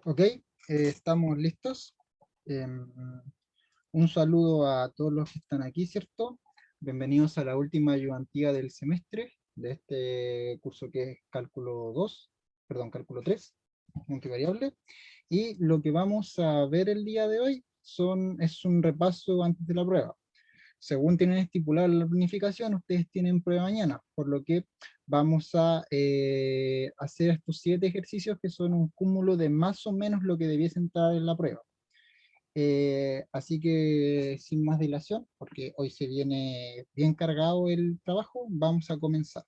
Ok, estamos listos. Em, un saludo a todos los que están aquí, ¿cierto? Bienvenidos a la última ayudantía del semestre de este curso que es cálculo 2, perdón, cálculo 3, multivariable. Y lo que vamos a ver el día de hoy es un repaso antes de la prueba. Según tienen estipulado la planificación, ustedes tienen prueba mañana, por lo que vamos a hacer estos 7 ejercicios que son un cúmulo de más o menos lo que debiese entrar en la prueba. Así que sin más dilación, porque hoy se viene bien cargado el trabajo, vamos a comenzar.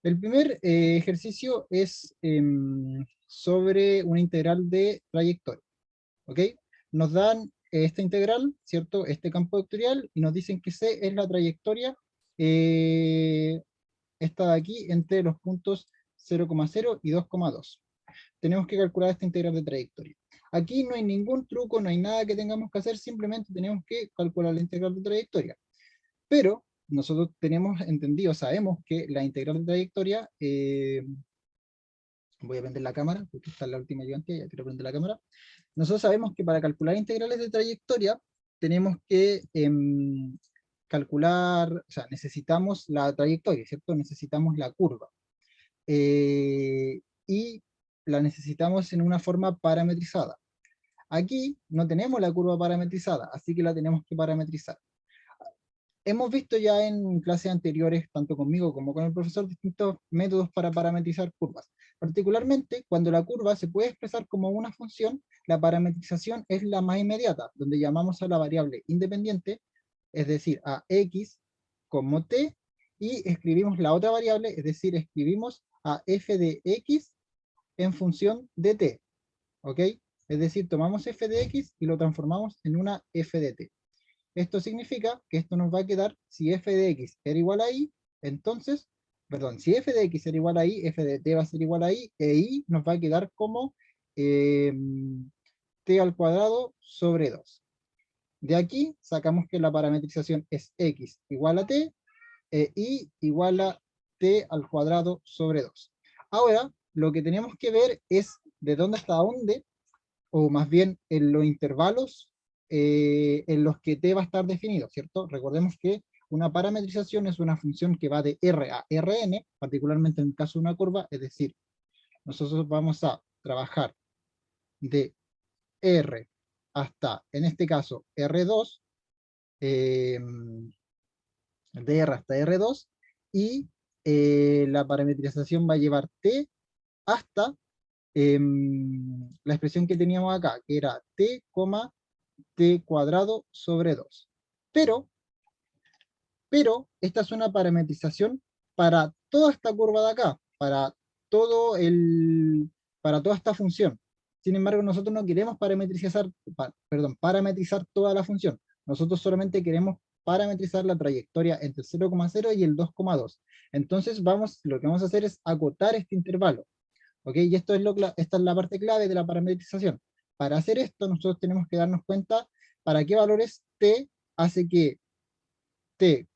El primer ejercicio es sobre una integral de trayectoria. ¿Ok? Nos dan esta integral, ¿cierto? Este campo vectorial, y nos dicen que C es la trayectoria, eh, esta de aquí, entre los puntos 0,0 y 2,2. Tenemos que calcular esta integral de trayectoria. Aquí no hay ningún truco, no hay nada que tengamos que hacer, simplemente tenemos que calcular la integral de trayectoria. Pero nosotros tenemos entendido, sabemos que la integral de trayectoria, voy a prender la cámara, porque está en la última ayudante, ya quiero prender la cámara. Nosotros sabemos que para calcular integrales de trayectoria, tenemos que calcular, o sea, necesitamos la trayectoria, ¿cierto? Necesitamos la curva. Y la necesitamos en una forma parametrizada. Aquí no tenemos la curva parametrizada, así que la tenemos que parametrizar. Hemos visto ya en clases anteriores, tanto conmigo como con el profesor, distintos métodos para parametrizar curvas. Particularmente, cuando la curva se puede expresar como una función, la parametrización es la más inmediata, donde llamamos a la variable independiente, es decir, a x como t, y escribimos la otra variable, es decir, escribimos a f de x en función de t, ¿ok? Es decir, tomamos f de x y lo transformamos en una f de t. Esto significa que esto nos va a quedar, si f de x era igual a y, entonces, perdón, si f de x era igual a y, f de t va a ser igual a y, e y nos va a quedar como eh, t al cuadrado sobre 2. De aquí sacamos que la parametrización es x igual a t, e y igual a t al cuadrado sobre 2. Ahora, lo que tenemos que ver es de dónde hasta dónde, o más bien en los intervalos en los que t va a estar definido, ¿cierto? Recordemos que una parametrización es una función que va de R a Rn, particularmente en el caso de una curva, es decir, nosotros vamos a trabajar de R hasta, en este caso, R2, eh, de R hasta R2, y la parametrización va a llevar t hasta la expresión que teníamos acá, que era t, t cuadrado sobre 2. Pero, esta es una parametrización para toda esta curva de acá, todo el, para toda esta función. Sin embargo, nosotros no queremos parametrizar toda la función. Nosotros solamente queremos parametrizar la trayectoria entre 0,0 y el 2,2. Entonces lo que vamos a hacer es acotar este intervalo. ¿Ok? Y esta es la parte clave de la parametrización. Para hacer esto, nosotros tenemos que darnos cuenta para qué valores t hace que t,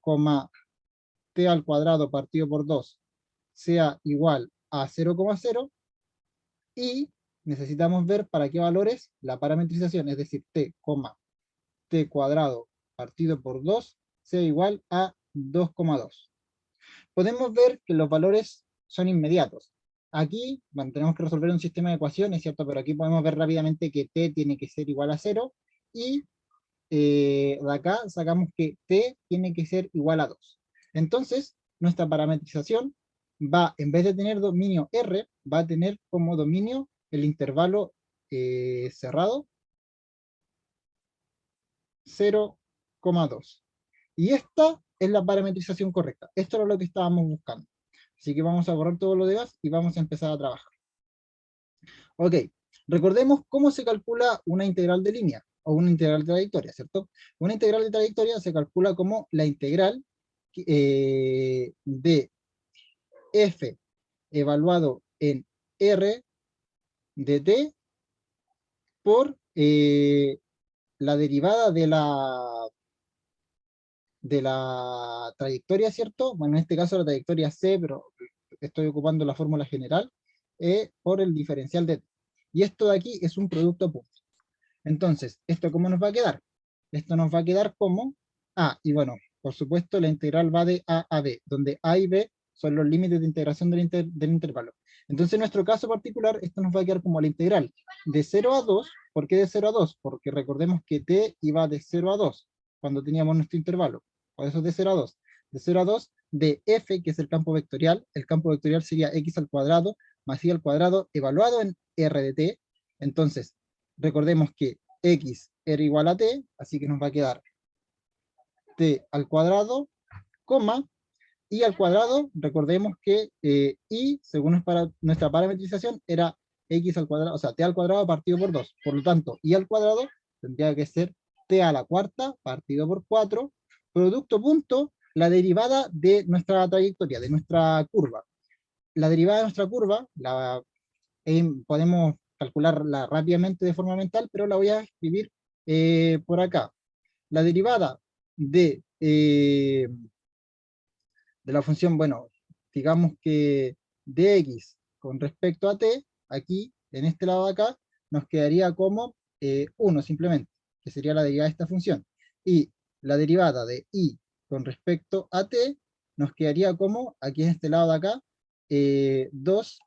t al cuadrado partido por 2 sea igual a 0,0, y necesitamos ver para qué valores la parametrización, es decir, t cuadrado partido por 2 sea igual a 2,2. Podemos ver que los valores son inmediatos. Aquí, bueno, tenemos que resolver un sistema de ecuaciones, ¿cierto? Pero aquí podemos ver rápidamente que t tiene que ser igual a 0, y de acá sacamos que t tiene que ser igual a 2. Entonces, nuestra parametrización va, en vez de tener dominio R, va a tener como dominio el intervalo cerrado 0,2. Y esta es la parametrización correcta. Esto era lo que estábamos buscando. Así que vamos a borrar todo lo demás y vamos a empezar a trabajar. Ok, recordemos cómo se calcula una integral de línea o una integral de trayectoria, ¿cierto? Una integral de trayectoria se calcula como la integral de f evaluado en r de t por la derivada de la trayectoria, ¿cierto? Bueno, en este caso la trayectoria c, pero estoy ocupando la fórmula general, por el diferencial de t. y esto de aquí es un producto punto. Entonces, ¿esto cómo nos va a quedar? Esto nos va a quedar como A, y bueno, por supuesto la integral va de A a B, donde A y B son los límites de integración del intervalo. Entonces, en nuestro caso particular, esto nos va a quedar como la integral de 0 a 2. ¿Por qué de 0 a 2? Porque recordemos que t iba de 0 a 2 cuando teníamos nuestro intervalo. Por eso es de 0 a 2. De 0 a 2 de f, que es el campo vectorial. El campo vectorial sería x al cuadrado más y al cuadrado evaluado en r de t. Entonces, recordemos que x era igual a t, así que nos va a quedar t al cuadrado, coma, y al cuadrado, recordemos que y, según nuestra parametrización, era x al cuadrado, o sea, t al cuadrado partido por 2. Por lo tanto, y al cuadrado tendría que ser t a la cuarta partido por 4, producto punto, la derivada de nuestra trayectoria, de nuestra curva. La derivada de nuestra curva, podemos calcularla rápidamente de forma mental, pero la voy a escribir por acá. La derivada de la función, bueno, digamos que dx con respecto a t, aquí, en este lado de acá, nos quedaría como 1 simplemente, que sería la derivada de esta función. Y la derivada de y con respecto a t, nos quedaría como, aquí en este lado de acá, 2,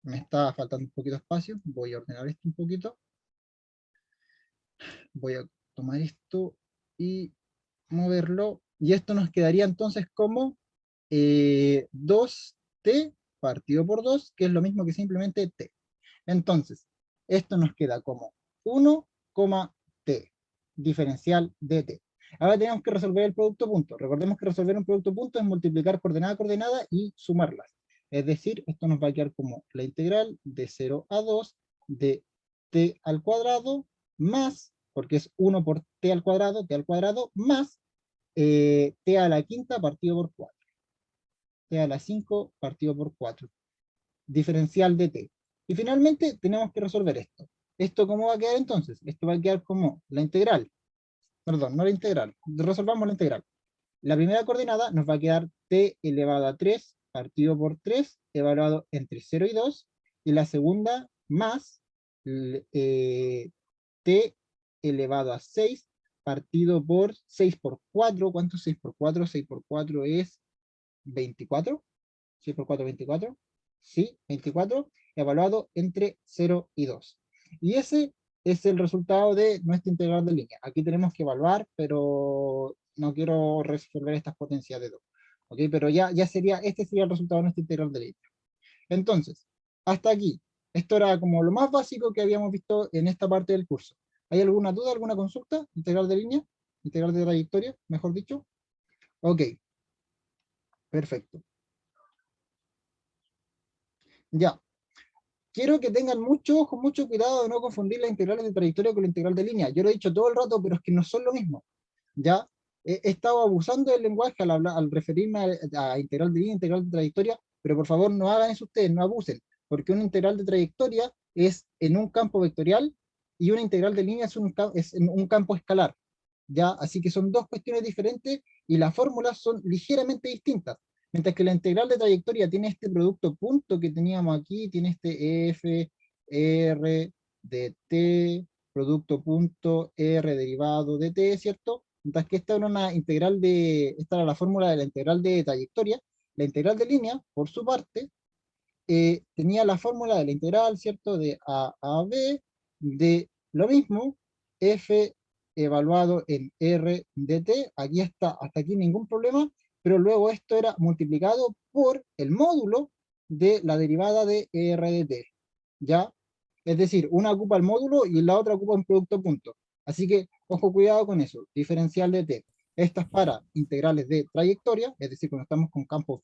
me está faltando un poquito de espacio, voy a ordenar esto un poquito, voy a tomar esto y moverlo, y esto nos quedaría entonces como 2t partido por 2, que es lo mismo que simplemente t. Entonces, esto nos queda como 1, t, diferencial de t. Ahora tenemos que resolver el producto punto. Recordemos que resolver un producto punto es multiplicar coordenada a coordenada y sumarlas. Es decir, esto nos va a quedar como la integral de 0 a 2 de t al cuadrado más, porque es 1 por t al cuadrado, más t a la quinta partido por 4. T a la 5 partido por 4. Diferencial de t. Y finalmente tenemos que resolver esto. ¿Esto cómo va a quedar entonces? Esto va a quedar como la integral. Perdón, no la integral. Resolvamos la integral. La primera coordenada nos va a quedar t elevado a 3 partido por 3 evaluado entre 0 y 2. Y la segunda más t elevado a 6 partido por 6 por 4. ¿Cuánto es 6 por 4? 6 por 4 es 24. 6 por 4, 24. Sí, 24, evaluado entre 0 y 2. Y ese es el resultado de nuestra integral de línea. Aquí tenemos que evaluar, pero no quiero resolver estas potencias de 2. ¿Ok? Pero este sería el resultado de nuestra integral de línea. Entonces, hasta aquí. Esto era como lo más básico que habíamos visto en esta parte del curso. ¿Hay alguna duda, alguna consulta? ¿Integral de línea? ¿Integral de trayectoria, mejor dicho? Ok. Perfecto. Ya. Quiero que tengan mucho ojo, mucho cuidado de no confundir las integrales de trayectoria con la integral de línea. Yo lo he dicho todo el rato, pero es que no son lo mismo. ¿Ya? He estado abusando del lenguaje al referirme a integral de línea, integral de trayectoria, pero por favor no hagan eso ustedes, no abusen, porque una integral de trayectoria es en un campo vectorial y una integral de línea es en un campo escalar. ¿Ya? Así que son dos cuestiones diferentes y las fórmulas son ligeramente distintas. Mientras que la integral de trayectoria tiene este producto punto que teníamos aquí, tiene este f, r, de t, producto punto, r derivado de t, ¿cierto? Mientras que esta era esta era la fórmula de la integral de trayectoria. La integral de línea, por su parte, tenía la fórmula de la integral, ¿cierto? De a b, de lo mismo, f evaluado en r de t, aquí está, hasta aquí ningún problema, pero luego esto era multiplicado por el módulo de la derivada de r de t, ¿ya? Es decir, una ocupa el módulo y la otra ocupa un producto punto. Así que, ojo, cuidado con eso, diferencial de t. Estas para integrales de trayectoria, es decir, cuando estamos con campos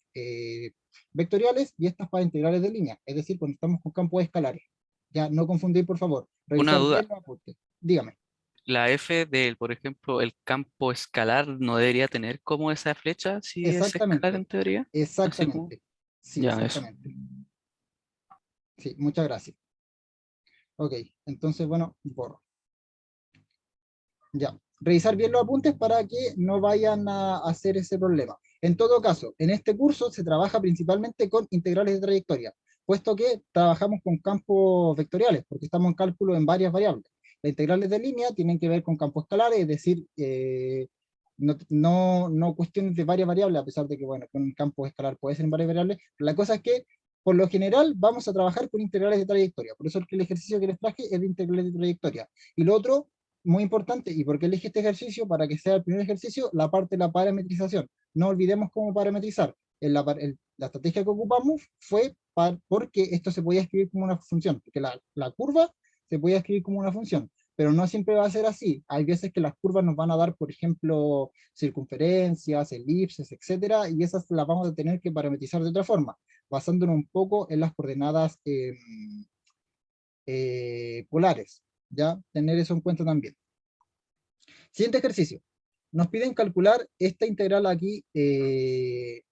vectoriales, y estas para integrales de línea, es decir, cuando estamos con campos escalares. Ya, no confundir, por favor. Una Revisar duda, bien los apuntes. Dígame. la F del, por ejemplo, el campo escalar no debería tener como esa flecha si es escalar Exactamente. en teoría. Así como, Exactamente. Sí, ya eso. exactamente. Sí, muchas gracias. Ok, entonces, bueno, borro. Ya. Revisar bien los apuntes para que no vayan a hacer ese problema. En todo caso, en este curso se trabaja principalmente con integrales de trayectoria. puesto que trabajamos con campos vectoriales, porque estamos en cálculo en varias variables. Las integrales de línea tienen que ver con campos escalares, es decir, no cuestiones de varias variables, a pesar de que, bueno, con un campo escalar puede ser en varias variables, pero la cosa es que, por lo general, vamos a trabajar con integrales de trayectoria. Por eso el ejercicio que les traje es de integrales de trayectoria. Y lo otro, muy importante, y porque elegí este ejercicio, para que sea el primer ejercicio, la parte de la parametrización. No olvidemos cómo parametrizar. La estrategia que ocupamos fue porque esto se podía escribir como una función, porque la curva se podía escribir como una función, pero no siempre va a ser así. Hay veces que las curvas nos van a dar, por ejemplo, circunferencias, elipses, etcétera, y esas las vamos a tener que parametrizar de otra forma, basándonos un poco en las coordenadas polares, ¿ya? Tener eso en cuenta también. Siguiente ejercicio. Nos piden calcular esta integral aquí de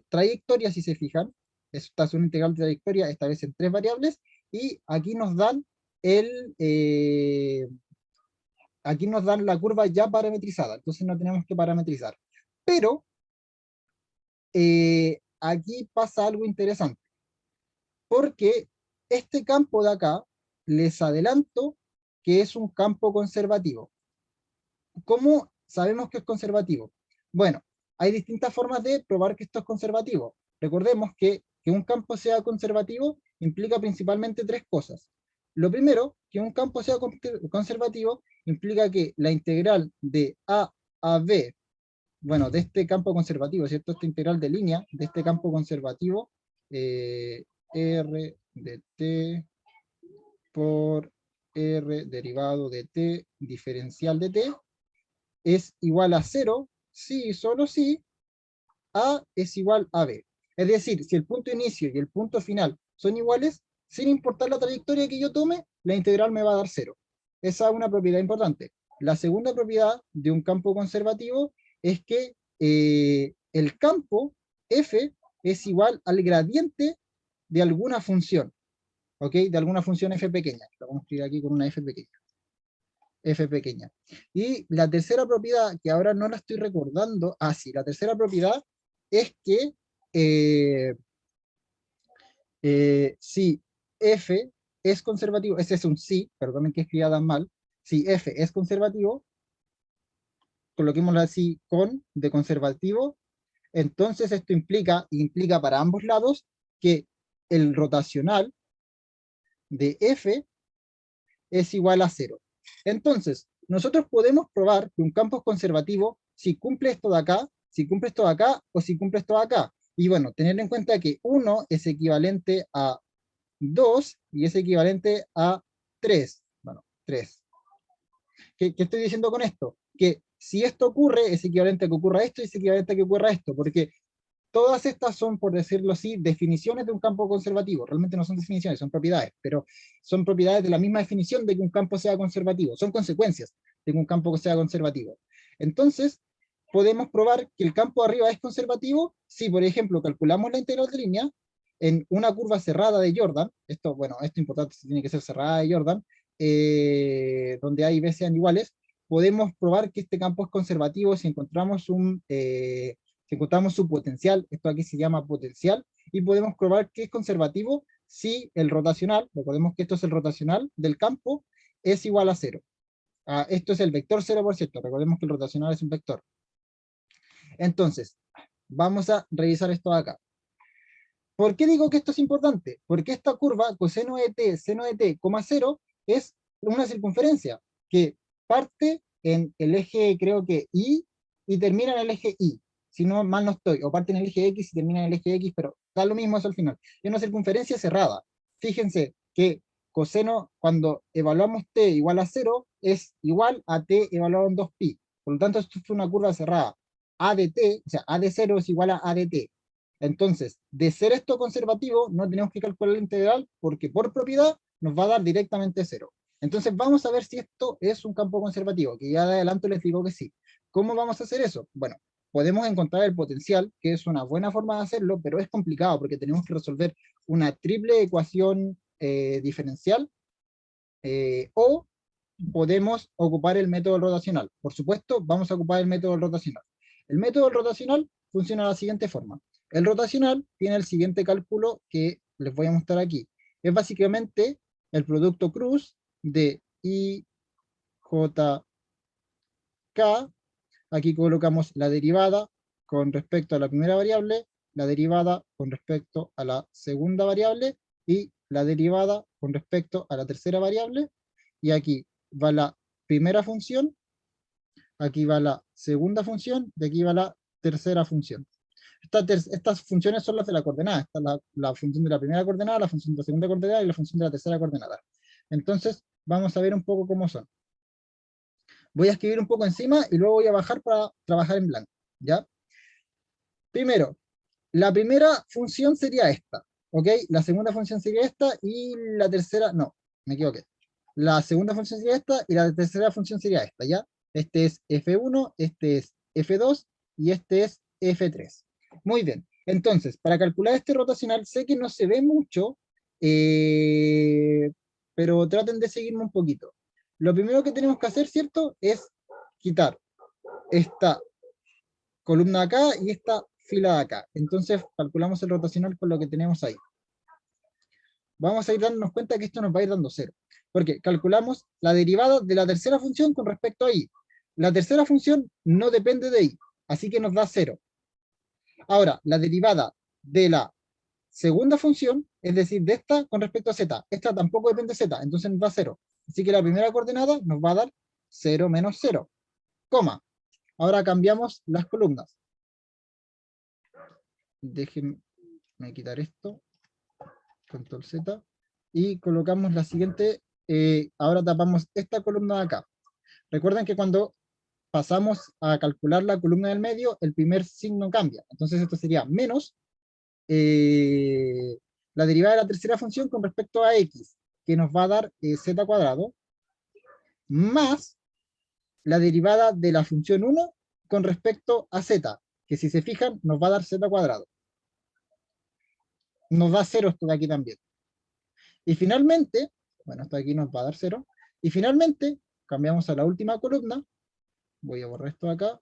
trayectoria, si se fijan. Esta es una integral de trayectoria, esta vez en 3 variables, y aquí nos dan aquí nos dan la curva ya parametrizada, entonces no tenemos que parametrizar. Pero aquí pasa algo interesante, porque este campo de acá, les adelanto que es un campo conservativo. ¿Cómo sabemos que es conservativo? Bueno, hay distintas formas de probar que esto es conservativo. Recordemos que un campo sea conservativo implica principalmente 3 cosas. Lo primero, que un campo sea conservativo implica que la integral de A a B, bueno, de este campo conservativo, ¿cierto? Esta integral de línea de este campo conservativo, R de t por R derivado de t diferencial de t, es igual a 0, si y solo si A es igual a B. Es decir, si el punto inicio y el punto final son iguales, sin importar la trayectoria que yo tome, la integral me va a dar 0. Esa es una propiedad importante. La segunda propiedad de un campo conservativo es que el campo f es igual al gradiente de alguna función, ¿ok? De alguna función f pequeña. Lo vamos a escribir aquí con una f pequeña. F pequeña. Y la tercera propiedad, que ahora no la estoy recordando, sí, la tercera propiedad es que si F es conservativo, ese es un sí, perdonen que escriba tan mal, si F es conservativo, coloquémoslo así con de conservativo, entonces esto implica para ambos lados que el rotacional de F es igual a 0. Entonces, nosotros podemos probar que un campo es conservativo si cumple esto de acá, si cumple esto de acá, o si cumple esto de acá. Y bueno, tener en cuenta que 1 es equivalente a 2 y es equivalente a 3. Bueno, 3. ¿Qué estoy diciendo con esto? Que si esto ocurre, es equivalente a que ocurra esto y es equivalente a que ocurra esto, porque todas estas son, por decirlo así, definiciones de un campo conservativo. Realmente no son definiciones, son propiedades, pero son propiedades de la misma definición de que un campo sea conservativo. Son consecuencias de que un campo sea conservativo. Entonces, podemos probar que el campo de arriba es conservativo si, por ejemplo, calculamos la integral de línea en una curva cerrada de Jordan. Esto, bueno, esto es importante, tiene que ser cerrada de Jordan, donde A y B sean iguales. Podemos probar que este campo es conservativo si encontramos si encontramos su potencial, esto aquí se llama potencial, y podemos probar que es conservativo si el rotacional, recordemos que esto es el rotacional del campo, es igual a 0. Esto es el vector 0, por cierto, recordemos que el rotacional es un vector. Entonces, vamos a revisar esto acá. ¿Por qué digo que esto es importante? Porque esta curva, coseno de t, seno de t, 0, es una circunferencia que parte en el eje, creo que y termina en el eje y. Si no mal no estoy, o parte en el eje X y termina en el eje X, pero da lo mismo eso al final. Es una circunferencia cerrada. Fíjense que coseno, cuando evaluamos t igual a 0, es igual a t evaluado en 2pi. Por lo tanto, esto es una curva cerrada. A de t, o sea, A de 0 es igual a de t. Entonces, de ser esto conservativo, no tenemos que calcular la integral, porque por propiedad nos va a dar directamente 0. Entonces, vamos a ver si esto es un campo conservativo, que ya de adelanto les digo que sí. ¿Cómo vamos a hacer eso? Bueno, podemos encontrar el potencial, que es una buena forma de hacerlo, pero es complicado porque tenemos que resolver una triple ecuación diferencial, o podemos ocupar el método rotacional. Por supuesto, vamos a ocupar el método rotacional. El método rotacional funciona de la siguiente forma. El rotacional tiene el siguiente cálculo que les voy a mostrar aquí. Es básicamente el producto cruz de I, J, K. Aquí colocamos la derivada con respecto a la primera variable, la derivada con respecto a la segunda variable y la derivada con respecto a la tercera variable. Y aquí va la primera función, aquí va la segunda función y aquí va la tercera función. Estas funciones son las de la coordenada. Esta es la función de la primera coordenada, la función de la segunda coordenada y la función de la tercera coordenada. Entonces, vamos a ver un poco cómo son. Voy a escribir un poco encima y luego voy a bajar para trabajar en blanco, ¿ya? Primero, la primera función sería esta, ¿ok? La segunda función sería esta y la tercera, no, me equivoqué. La segunda función sería esta y la tercera función sería esta, ¿ya? Este es F1, este es F2 y este es F3. Muy bien, entonces, para calcular este rotacional, sé que no se ve mucho, pero traten de seguirme un poquito. Lo primero que tenemos que hacer, ¿cierto? Es quitar esta columna de acá y esta fila de acá. Entonces calculamos el rotacional con lo que tenemos ahí. Vamos a ir dándonos cuenta que esto nos va a ir dando 0. Porque calculamos la derivada de la tercera función con respecto a y. La tercera función no depende de y, así que nos da 0. Ahora, la derivada de la segunda función, es decir, de esta con respecto a z. Esta tampoco depende de z, entonces nos da 0. Así que la primera coordenada nos va a dar 0 menos 0, coma. Ahora cambiamos las columnas. Déjenme quitar esto, control Z, y colocamos la siguiente, ahora tapamos esta columna de acá. Recuerden que cuando pasamos a calcular la columna del medio, el primer signo cambia. Entonces esto sería menos la derivada de la tercera función con respecto a x, que nos va a dar z cuadrado, más la derivada de la función 1 con respecto a z, que si se fijan nos va a dar z cuadrado. Nos da 0 esto de aquí también. Y finalmente, bueno, esto de aquí nos va a dar 0. Y finalmente, cambiamos a la última columna. Voy a borrar esto de acá.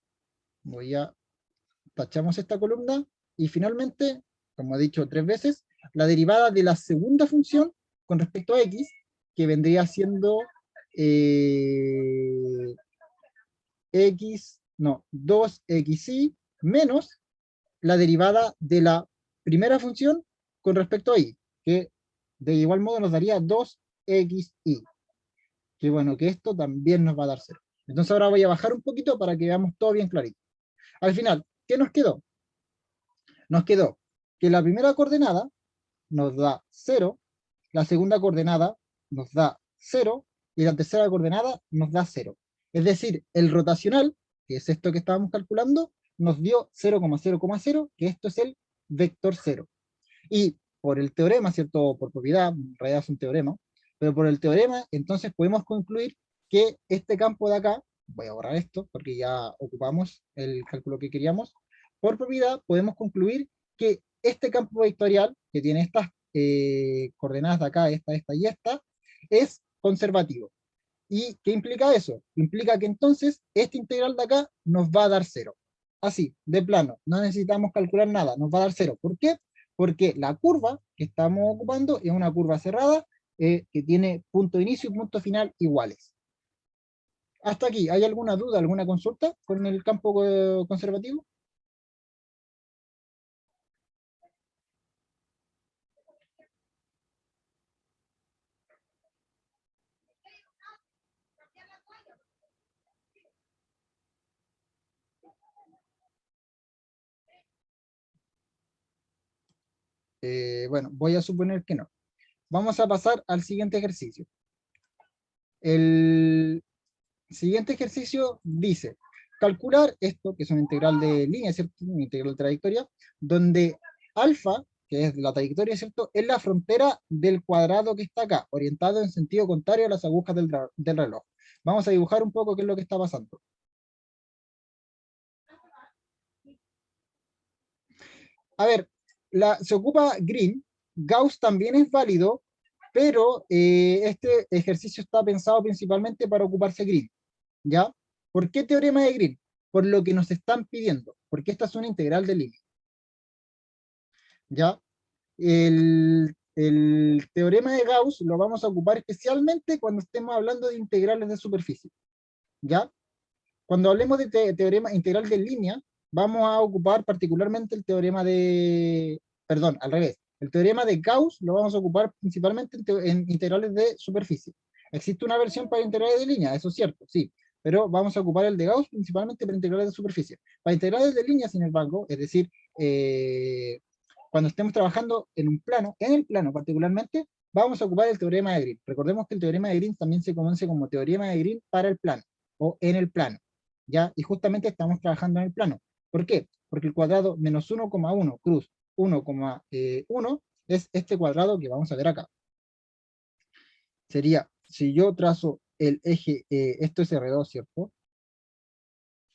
Tachamos esta columna. Y finalmente, como he dicho 3 veces, la derivada de la segunda función con respecto a x, que vendría siendo x, no, 2xy menos la derivada de la primera función con respecto a y, que de igual modo nos daría 2xy. Que bueno, que esto también nos va a dar 0. Entonces ahora voy a bajar un poquito para que veamos todo bien clarito. Al final, ¿qué nos quedó? Nos quedó que la primera coordenada nos da 0, la segunda coordenada nos da 0 y la tercera coordenada nos da 0. Es decir, el rotacional, que es esto que estábamos calculando, nos dio 0,0,0, que esto es el vector 0. Y por el teorema, ¿cierto? Por propiedad, en realidad es un teorema, pero por el teorema, entonces podemos concluir que este campo de acá, voy a borrar esto porque ya ocupamos el cálculo que queríamos, por propiedad podemos concluir que este campo vectorial, que tiene estas coordenadas de acá, esta y esta, es conservativo. ¿Y qué implica eso? Implica que entonces este integral de acá nos va a dar 0. Así, de plano, no necesitamos calcular nada, nos va a dar 0. ¿Por qué? Porque la curva que estamos ocupando es una curva cerrada que tiene punto de inicio y punto final iguales. Hasta aquí, ¿hay alguna duda, alguna consulta con el campo conservativo? Bueno, voy a suponer que no. Vamos a pasar al siguiente ejercicio. El siguiente ejercicio dice, calcular esto, que es una integral de línea, ¿cierto? Una integral de trayectoria, donde alfa, que es la trayectoria, ¿cierto? Es la frontera del cuadrado que está acá, orientado en sentido contrario a las agujas del reloj. Vamos a dibujar un poco qué es lo que está pasando. A ver, se ocupa green, Gauss también es válido, pero este ejercicio está pensado principalmente para ocuparse green, ¿ya? ¿Por qué teorema de Green? Por lo que nos están pidiendo, porque esta es una integral de línea, ¿ya? el teorema de Gauss lo vamos a ocupar especialmente cuando estemos hablando de integrales de superficie, ¿ya? Cuando hablemos de teorema integral de línea, vamos a ocupar particularmente el teorema de, perdón, al revés, el teorema de Gauss lo vamos a ocupar principalmente en integrales de superficie. Existe una versión para integrales de línea, eso es cierto, sí, pero vamos a ocupar el de Gauss principalmente para integrales de superficie. Para integrales de línea, sin embargo, es decir, cuando estemos trabajando en un plano, en el plano particularmente, vamos a ocupar el teorema de Green. Recordemos que el teorema de Green también se conoce como teorema de Green para el plano, o en el plano, ¿ya? Y justamente estamos trabajando en el plano. ¿Por qué? Porque el cuadrado menos 1,1 cruz 1,1 es este cuadrado que vamos a ver acá. Sería, si yo trazo el eje, esto es R2, ¿cierto?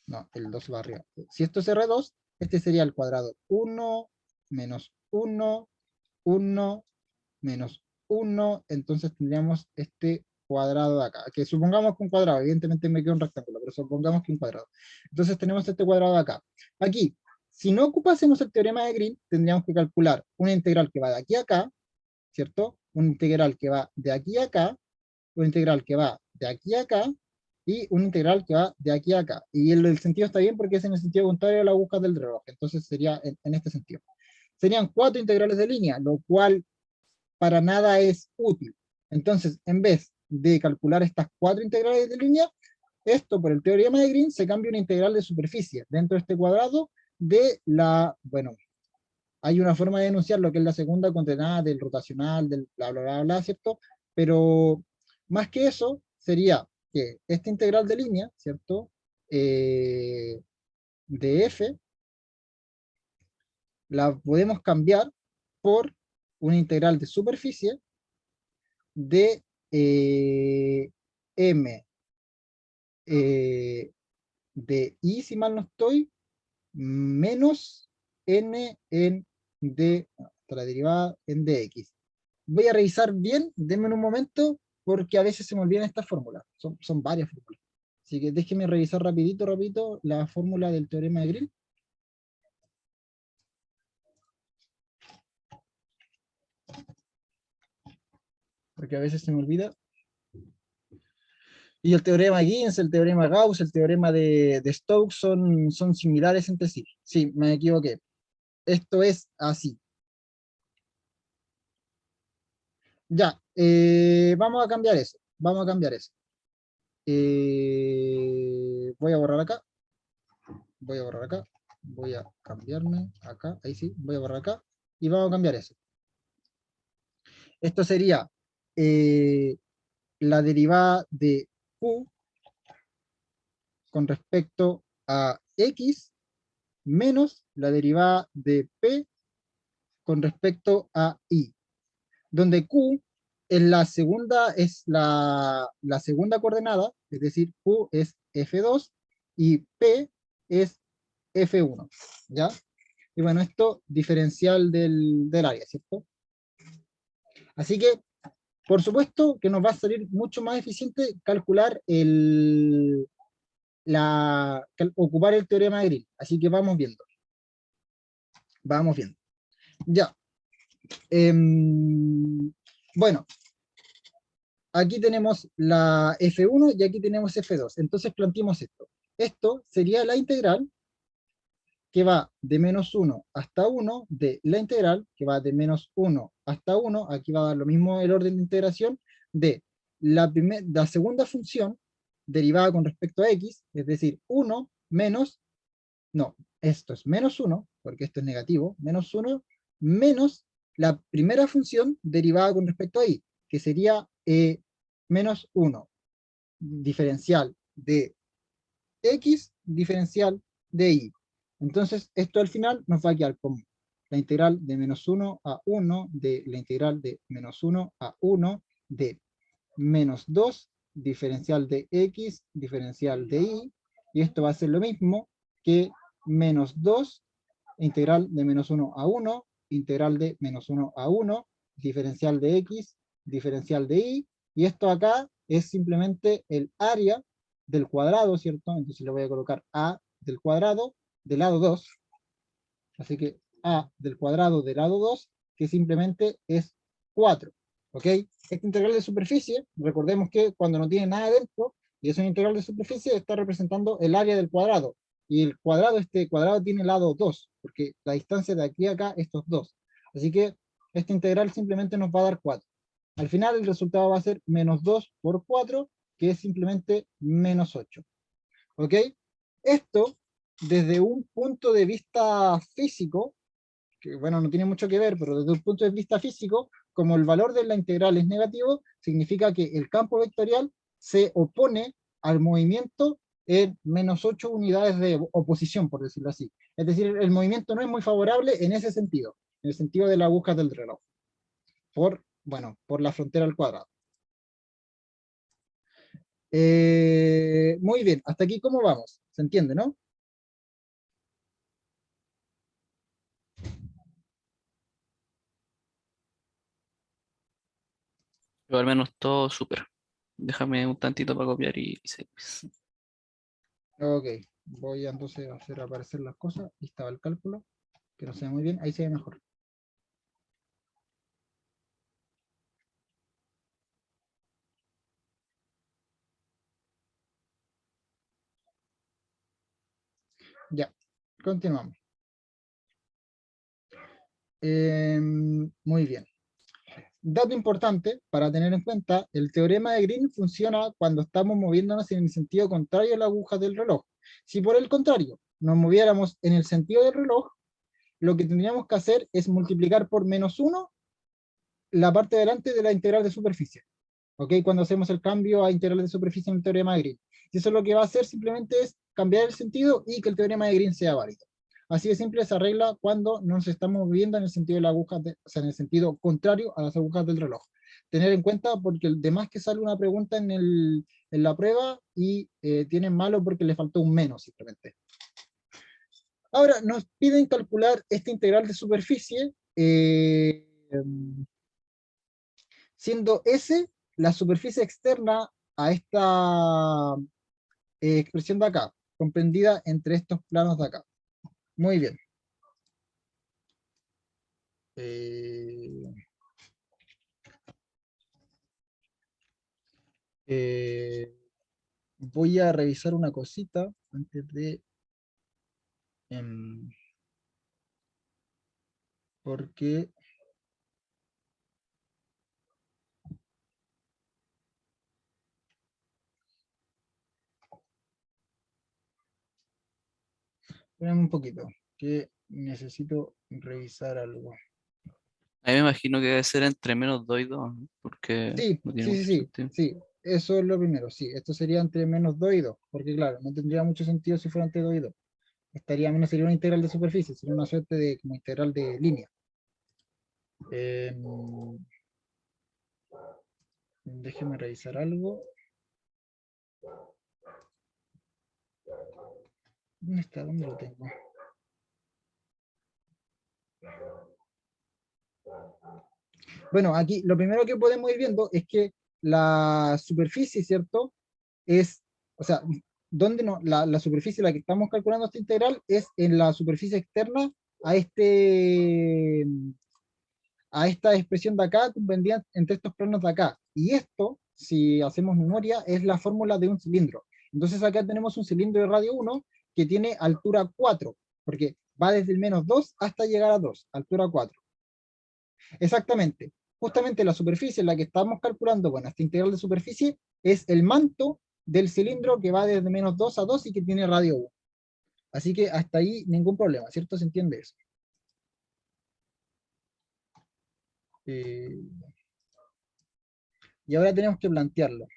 No, el 2 va arriba. Si esto es R2, este sería el cuadrado 1, menos 1, 1, menos 1, entonces tendríamos este cuadrado de acá, que supongamos que un cuadrado, evidentemente me queda un rectángulo, pero supongamos que un cuadrado. Entonces tenemos este cuadrado de acá. Aquí, si no ocupásemos el teorema de Green, tendríamos que calcular una integral que va de aquí a acá, ¿cierto? Una integral que va de aquí a acá, una integral que va de aquí a acá, y una integral que va de aquí a acá. Y el sentido está bien porque es en el sentido contrario a la aguja del reloj, entonces sería en este sentido. Serían 4 integrales de línea, lo cual para nada es útil. Entonces, en vez de calcular estas 4 integrales de línea, esto por el teorema de Green se cambia una integral de superficie dentro de este cuadrado de la, bueno, hay una forma de denunciar lo que es la segunda condenada del rotacional, del bla, bla, bla, bla, ¿cierto? Pero más que eso, sería que esta integral de línea, ¿cierto? De f, la podemos cambiar por una integral de superficie de m de i, si mal no estoy, menos n en d, la derivada en dx. Voy a revisar bien, denme un momento, porque a veces se me olvidan estas fórmulas. Son varias fórmulas. Así que déjenme revisar rapidito, la fórmula del teorema de Green. Porque a veces se me olvida. Y el teorema de Ginz, el teorema de Gauss, el teorema de Stokes son similares entre sí. Sí, me equivoqué. Esto es así. Ya, vamos a cambiar eso. Vamos a cambiar eso. Voy a borrar acá. Voy a borrar acá. Voy a cambiarme acá. Ahí sí, voy a borrar acá. Y vamos a cambiar eso. Esto sería la derivada de Q con respecto a X menos la derivada de P con respecto a I, donde Q es la segunda coordenada, es decir, Q es F2 y P es F1, ¿ya? Y bueno, esto diferencial del área, ¿cierto? Así que, por supuesto que nos va a salir mucho más eficiente calcular ocupar el teorema de Green. Así que vamos viendo. Vamos viendo. Ya. Bueno, aquí tenemos la F1 y aquí tenemos F2. Entonces planteemos esto. Esto sería la integral que va de menos 1 hasta 1 de la integral que va de menos 1 hasta 1. Aquí va a dar lo mismo el orden de integración de la segunda función derivada con respecto a x, es decir, 1 menos, no, esto es menos 1, porque esto es negativo, menos 1, menos la primera función derivada con respecto a y, que sería menos 1, diferencial de x, diferencial de y. Entonces, esto al final nos va a quedar como la integral de menos 1 a 1, de la integral de menos 1 a 1, de menos 2, diferencial de x, diferencial de y, y esto va a ser lo mismo que menos 2, integral de menos 1 a 1, integral de menos 1 a 1, diferencial de x, diferencial de y, y esto acá es simplemente el área del cuadrado, ¿cierto? Entonces le voy a colocar a del cuadrado del lado 2, así que a del cuadrado del lado 2, que simplemente es 4. ¿Ok? Esta integral de superficie, recordemos que cuando no tiene nada dentro, y es una integral de superficie, está representando el área del cuadrado. Y el cuadrado, este cuadrado tiene lado 2, porque la distancia de aquí a acá, estos 2. Así que esta integral simplemente nos va a dar 4. Al final el resultado va a ser menos 2 por 4, que es simplemente menos 8. ¿Ok? Esto, desde un punto de vista físico, que bueno, no tiene mucho que ver, pero desde un punto de vista físico, como el valor de la integral es negativo, significa que el campo vectorial se opone al movimiento en menos 8 unidades de oposición, por decirlo así. Es decir, el movimiento no es muy favorable en ese sentido, en el sentido de la aguja del reloj, por la frontera al cuadrado. Muy bien, hasta aquí ¿cómo vamos? ¿Se entiende, no? Yo al menos todo súper. Déjame un tantito para copiar y seguimos. Ok, voy a entonces a hacer aparecer las cosas. Ahí estaba el cálculo, que no se ve muy bien, ahí se ve mejor. Ya, continuamos. Muy bien. Dato importante para tener en cuenta, el teorema de Green funciona cuando estamos moviéndonos en el sentido contrario a la aguja del reloj. Si por el contrario nos moviéramos en el sentido del reloj, lo que tendríamos que hacer es multiplicar por menos 1 la parte de delante de la integral de superficie. ¿Ok? Cuando hacemos el cambio a integral de superficie en el teorema de Green. Y eso lo que va a hacer simplemente es cambiar el sentido y que el teorema de Green sea válido. Así de simple se arregla cuando nos estamos moviendo en el sentido de la aguja, o sea, en el sentido contrario a las agujas del reloj. Tener en cuenta porque el demás que sale una pregunta en la prueba y tienen malo porque le faltó un menos simplemente. Ahora nos piden calcular esta integral de superficie siendo S la superficie externa a esta expresión de acá, comprendida entre estos planos de acá. Muy bien. Eh, eh, Voy a revisar una cosita antes de... porque... Espérame un poquito, que necesito revisar algo. A mí me imagino que debe ser entre menos 2 y 2, ¿no? Porque Sí, no tiene sí, sí, mucho sí, sentido. sí, eso es lo primero, sí, esto sería entre menos 2 y 2, porque claro, no tendría mucho sentido si fuera entre 2 y 2. Estaría menos, sería una integral de superficie, sería una suerte de como integral de línea. Eh, Déjeme revisar algo. ¿Dónde está? ¿Dónde lo tengo? Bueno, aquí lo primero que podemos ir viendo es que la superficie, ¿cierto? Es, o sea, ¿dónde no? La superficie, la que estamos calculando esta integral, es en la superficie externa a a esta expresión de acá, comprendida entre estos planos de acá. Y esto, si hacemos memoria, es la fórmula de un cilindro. Entonces acá tenemos un cilindro de radio 1 que tiene altura 4, porque va desde el menos 2 hasta llegar a 2, altura 4. Exactamente. Justamente la superficie en la que estamos calculando, bueno, esta integral de superficie es el manto del cilindro que va desde menos 2 a 2 y que tiene radio 1. Así que hasta ahí ningún problema, ¿cierto? ¿Se entiende eso? Eh, y ahora tenemos que plantearlo.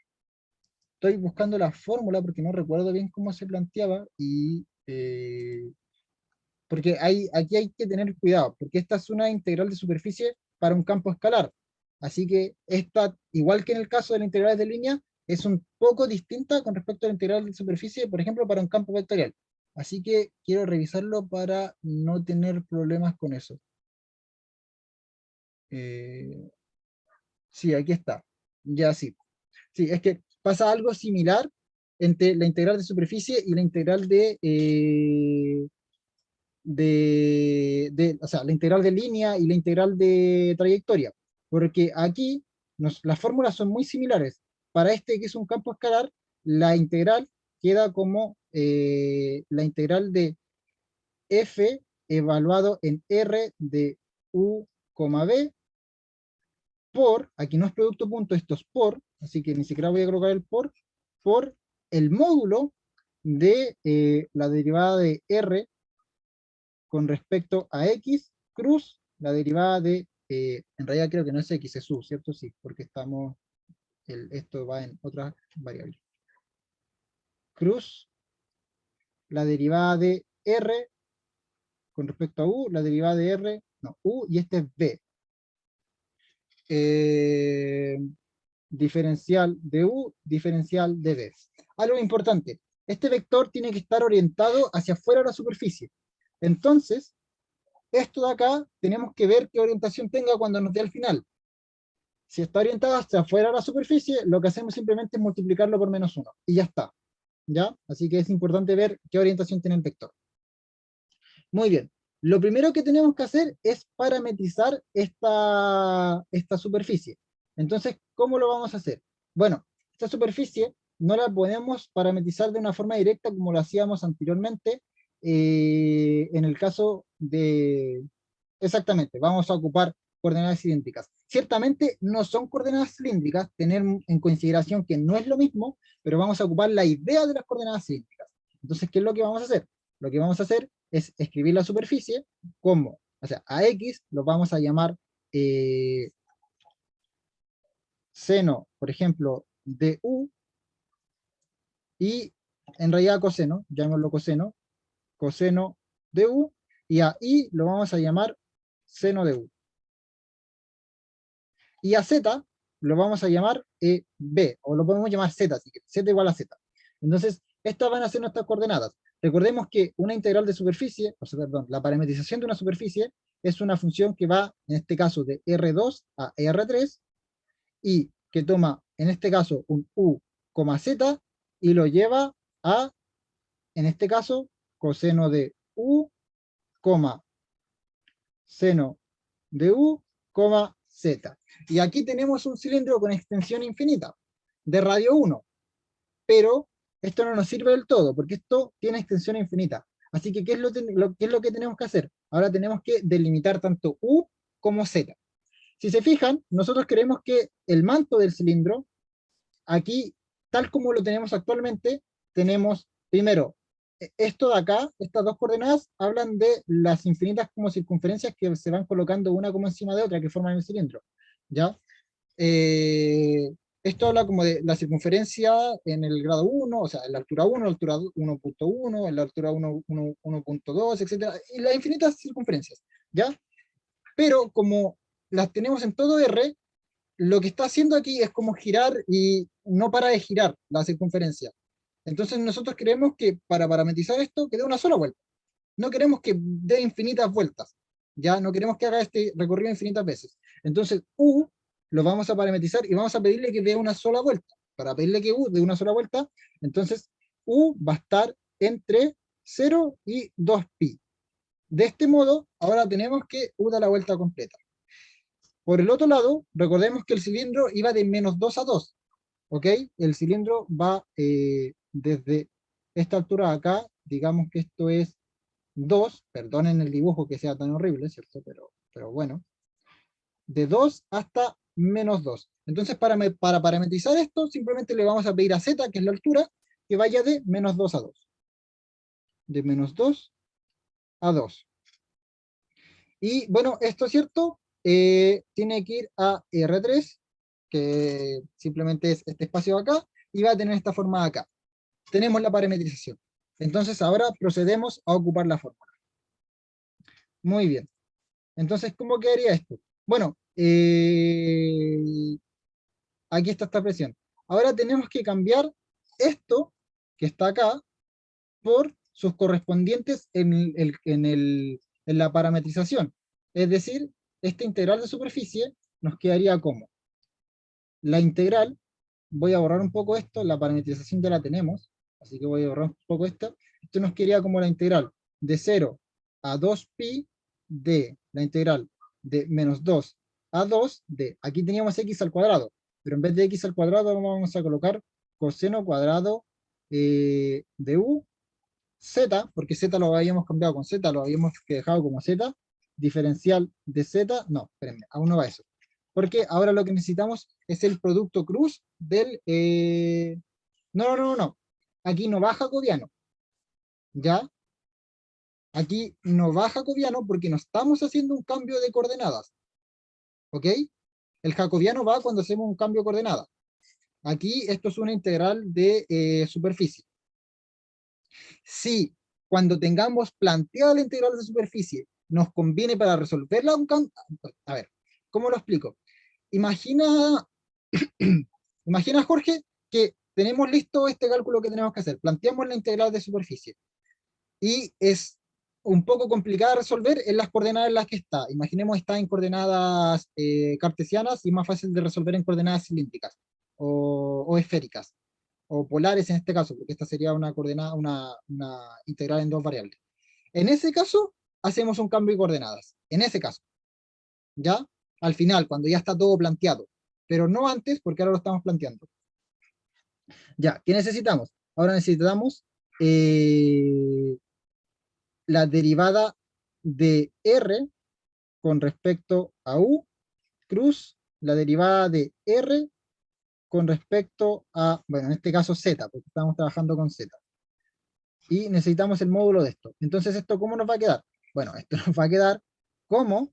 Estoy buscando la fórmula porque no recuerdo bien cómo se planteaba y porque aquí hay que tener cuidado, porque esta es una integral de superficie para un campo escalar. Así que esta, igual que en el caso de las integrales de línea, es un poco distinta con respecto a la integral de superficie, por ejemplo, para un campo vectorial. Así que quiero revisarlo para no tener problemas con eso. Eh, sí, aquí está. Ya sí. Sí, es que pasa algo similar entre la integral de superficie y la integral o sea, la integral de línea y la integral de trayectoria. porque aquí las fórmulas son muy similares. Para este que es un campo escalar, la integral queda como la integral de f evaluado en r de u, b, por, aquí no es producto punto, esto es por, así que ni siquiera voy a colocar el por el módulo de la derivada de r con respecto a x cruz la derivada de, en realidad creo que no es x, es u, ¿cierto? Sí, porque estamos, esto va en otras variables. Cruz la derivada de r con respecto a u, la derivada de r, no, u, y este es b. Diferencial de u, diferencial de b. Algo importante, este vector tiene que estar orientado hacia afuera de la superficie. Entonces, esto de acá, tenemos que ver qué orientación tenga cuando nos dé al final. Si está orientado hacia afuera de la superficie, lo que hacemos simplemente es multiplicarlo por -1, y ya está. ¿Ya? Así que es importante ver qué orientación tiene el vector. Muy bien. Lo primero que tenemos que hacer es parametrizar esta superficie. Entonces, ¿cómo lo vamos a hacer? Bueno, esta superficie no la podemos parametrizar de una forma directa como lo hacíamos anteriormente en el caso de... Exactamente, vamos a ocupar coordenadas cilíndricas. Ciertamente no son coordenadas cilíndricas, tener en consideración que no es lo mismo, pero vamos a ocupar la idea de las coordenadas cilíndricas. Entonces, ¿qué es lo que vamos a hacer? Lo que vamos a hacer es escribir la superficie como, o sea, a X lo vamos a llamar seno, por ejemplo, de U, y en realidad coseno, llamémoslo coseno, coseno de U, y a Y lo vamos a llamar seno de U. Y a Z lo vamos a llamar B, o lo podemos llamar Z, así que Z igual a Z. Entonces, estas van a ser nuestras coordenadas. Recordemos que una integral de superficie, o sea, perdón, la parametrización de una superficie es una función que va, en este caso, de R2 a R3, y que toma, en este caso, un U, Z, y lo lleva a, en este caso, coseno de U, seno de U, Z. Y aquí tenemos un cilindro con extensión infinita, de radio 1, pero esto no nos sirve del todo, porque esto tiene extensión infinita. Así que, ¿qué es lo que tenemos que hacer? Ahora tenemos que delimitar tanto U como Z. Si se fijan, nosotros queremos que el manto del cilindro, aquí, tal como lo tenemos actualmente, tenemos, primero, esto de acá, estas dos coordenadas, hablan de las infinitas como circunferencias que se van colocando una como encima de otra, que forman el cilindro, ¿ya? Esto habla como de la circunferencia en el grado 1, o sea, en la altura 1, la altura 1.1, en la altura 1.2, etc. Y las infinitas circunferencias, ¿ya? Pero como las tenemos en todo R, lo que está haciendo aquí es como girar y no para de girar la circunferencia. Entonces nosotros queremos que para parametrizar esto, que dé una sola vuelta. No queremos que dé infinitas vueltas. Ya no queremos que haga este recorrido infinitas veces. Entonces U lo vamos a parametrizar y vamos a pedirle que dé una sola vuelta. Para pedirle que U dé una sola vuelta, entonces U va a estar entre 0 y 2pi. De este modo, ahora tenemos que U da la vuelta completa. Por el otro lado, recordemos que el cilindro iba de -2 a 2, ¿ok? El cilindro va desde esta altura acá, digamos que esto es 2, perdonen el dibujo que sea tan horrible, ¿cierto? Pero bueno, de 2 hasta -2. Entonces, para parametrizar esto, simplemente le vamos a pedir a Z, que es la altura, que vaya de -2 a 2. De -2 a 2. Y bueno, esto es cierto, tiene que ir a R3, que simplemente es este espacio de acá, y va a tener esta forma de acá. Tenemos la parametrización. Entonces ahora procedemos a ocupar la fórmula. Muy bien. Entonces, ¿cómo quedaría esto? Bueno, aquí está esta presión. Ahora tenemos que cambiar esto, que está acá, por sus correspondientes en la parametrización. Es decir, esta integral de superficie nos quedaría como la integral, voy a borrar un poco esto, la parametrización ya la tenemos, así que voy a borrar un poco esto. Esto nos quedaría como la integral de 0 a 2pi de la integral de -2 A2 de, aquí teníamos x al cuadrado, pero en vez de x al cuadrado vamos a colocar coseno cuadrado de u, z, porque z lo habíamos cambiado con z, lo habíamos dejado como z, diferencial de z, no, espérenme, aún no va eso. Porque ahora lo que necesitamos es el producto cruz del... no. Aquí no va jacobiano. ¿Ya? Aquí no va jacobiano porque no estamos haciendo un cambio de coordenadas. ¿Ok? El jacobiano va cuando hacemos un cambio de coordenadas. Aquí esto es una integral de superficie. Si cuando tengamos planteada la integral de superficie nos conviene para resolverla un cambio... A ver, ¿cómo lo explico? Imagina, imagina, Jorge, que tenemos listo este cálculo que tenemos que hacer. Planteamos la integral de superficie. Y es un poco complicada de resolver en las coordenadas en las que está. Imaginemos está en coordenadas cartesianas y más fácil de resolver en coordenadas cilíndricas o esféricas o polares en este caso, porque esta sería una coordenada, una integral en dos variables. En ese caso, hacemos un cambio de coordenadas. En ese caso, ¿ya? Al final, cuando ya está todo planteado, pero no antes, porque ahora lo estamos planteando. Ya, ¿qué necesitamos? Ahora necesitamos la derivada de R con respecto a U, cruz, la derivada de R con respecto a, bueno, en este caso Z, porque estamos trabajando con Z. Y necesitamos el módulo de esto. Entonces, ¿esto cómo nos va a quedar? Bueno, esto nos va a quedar como,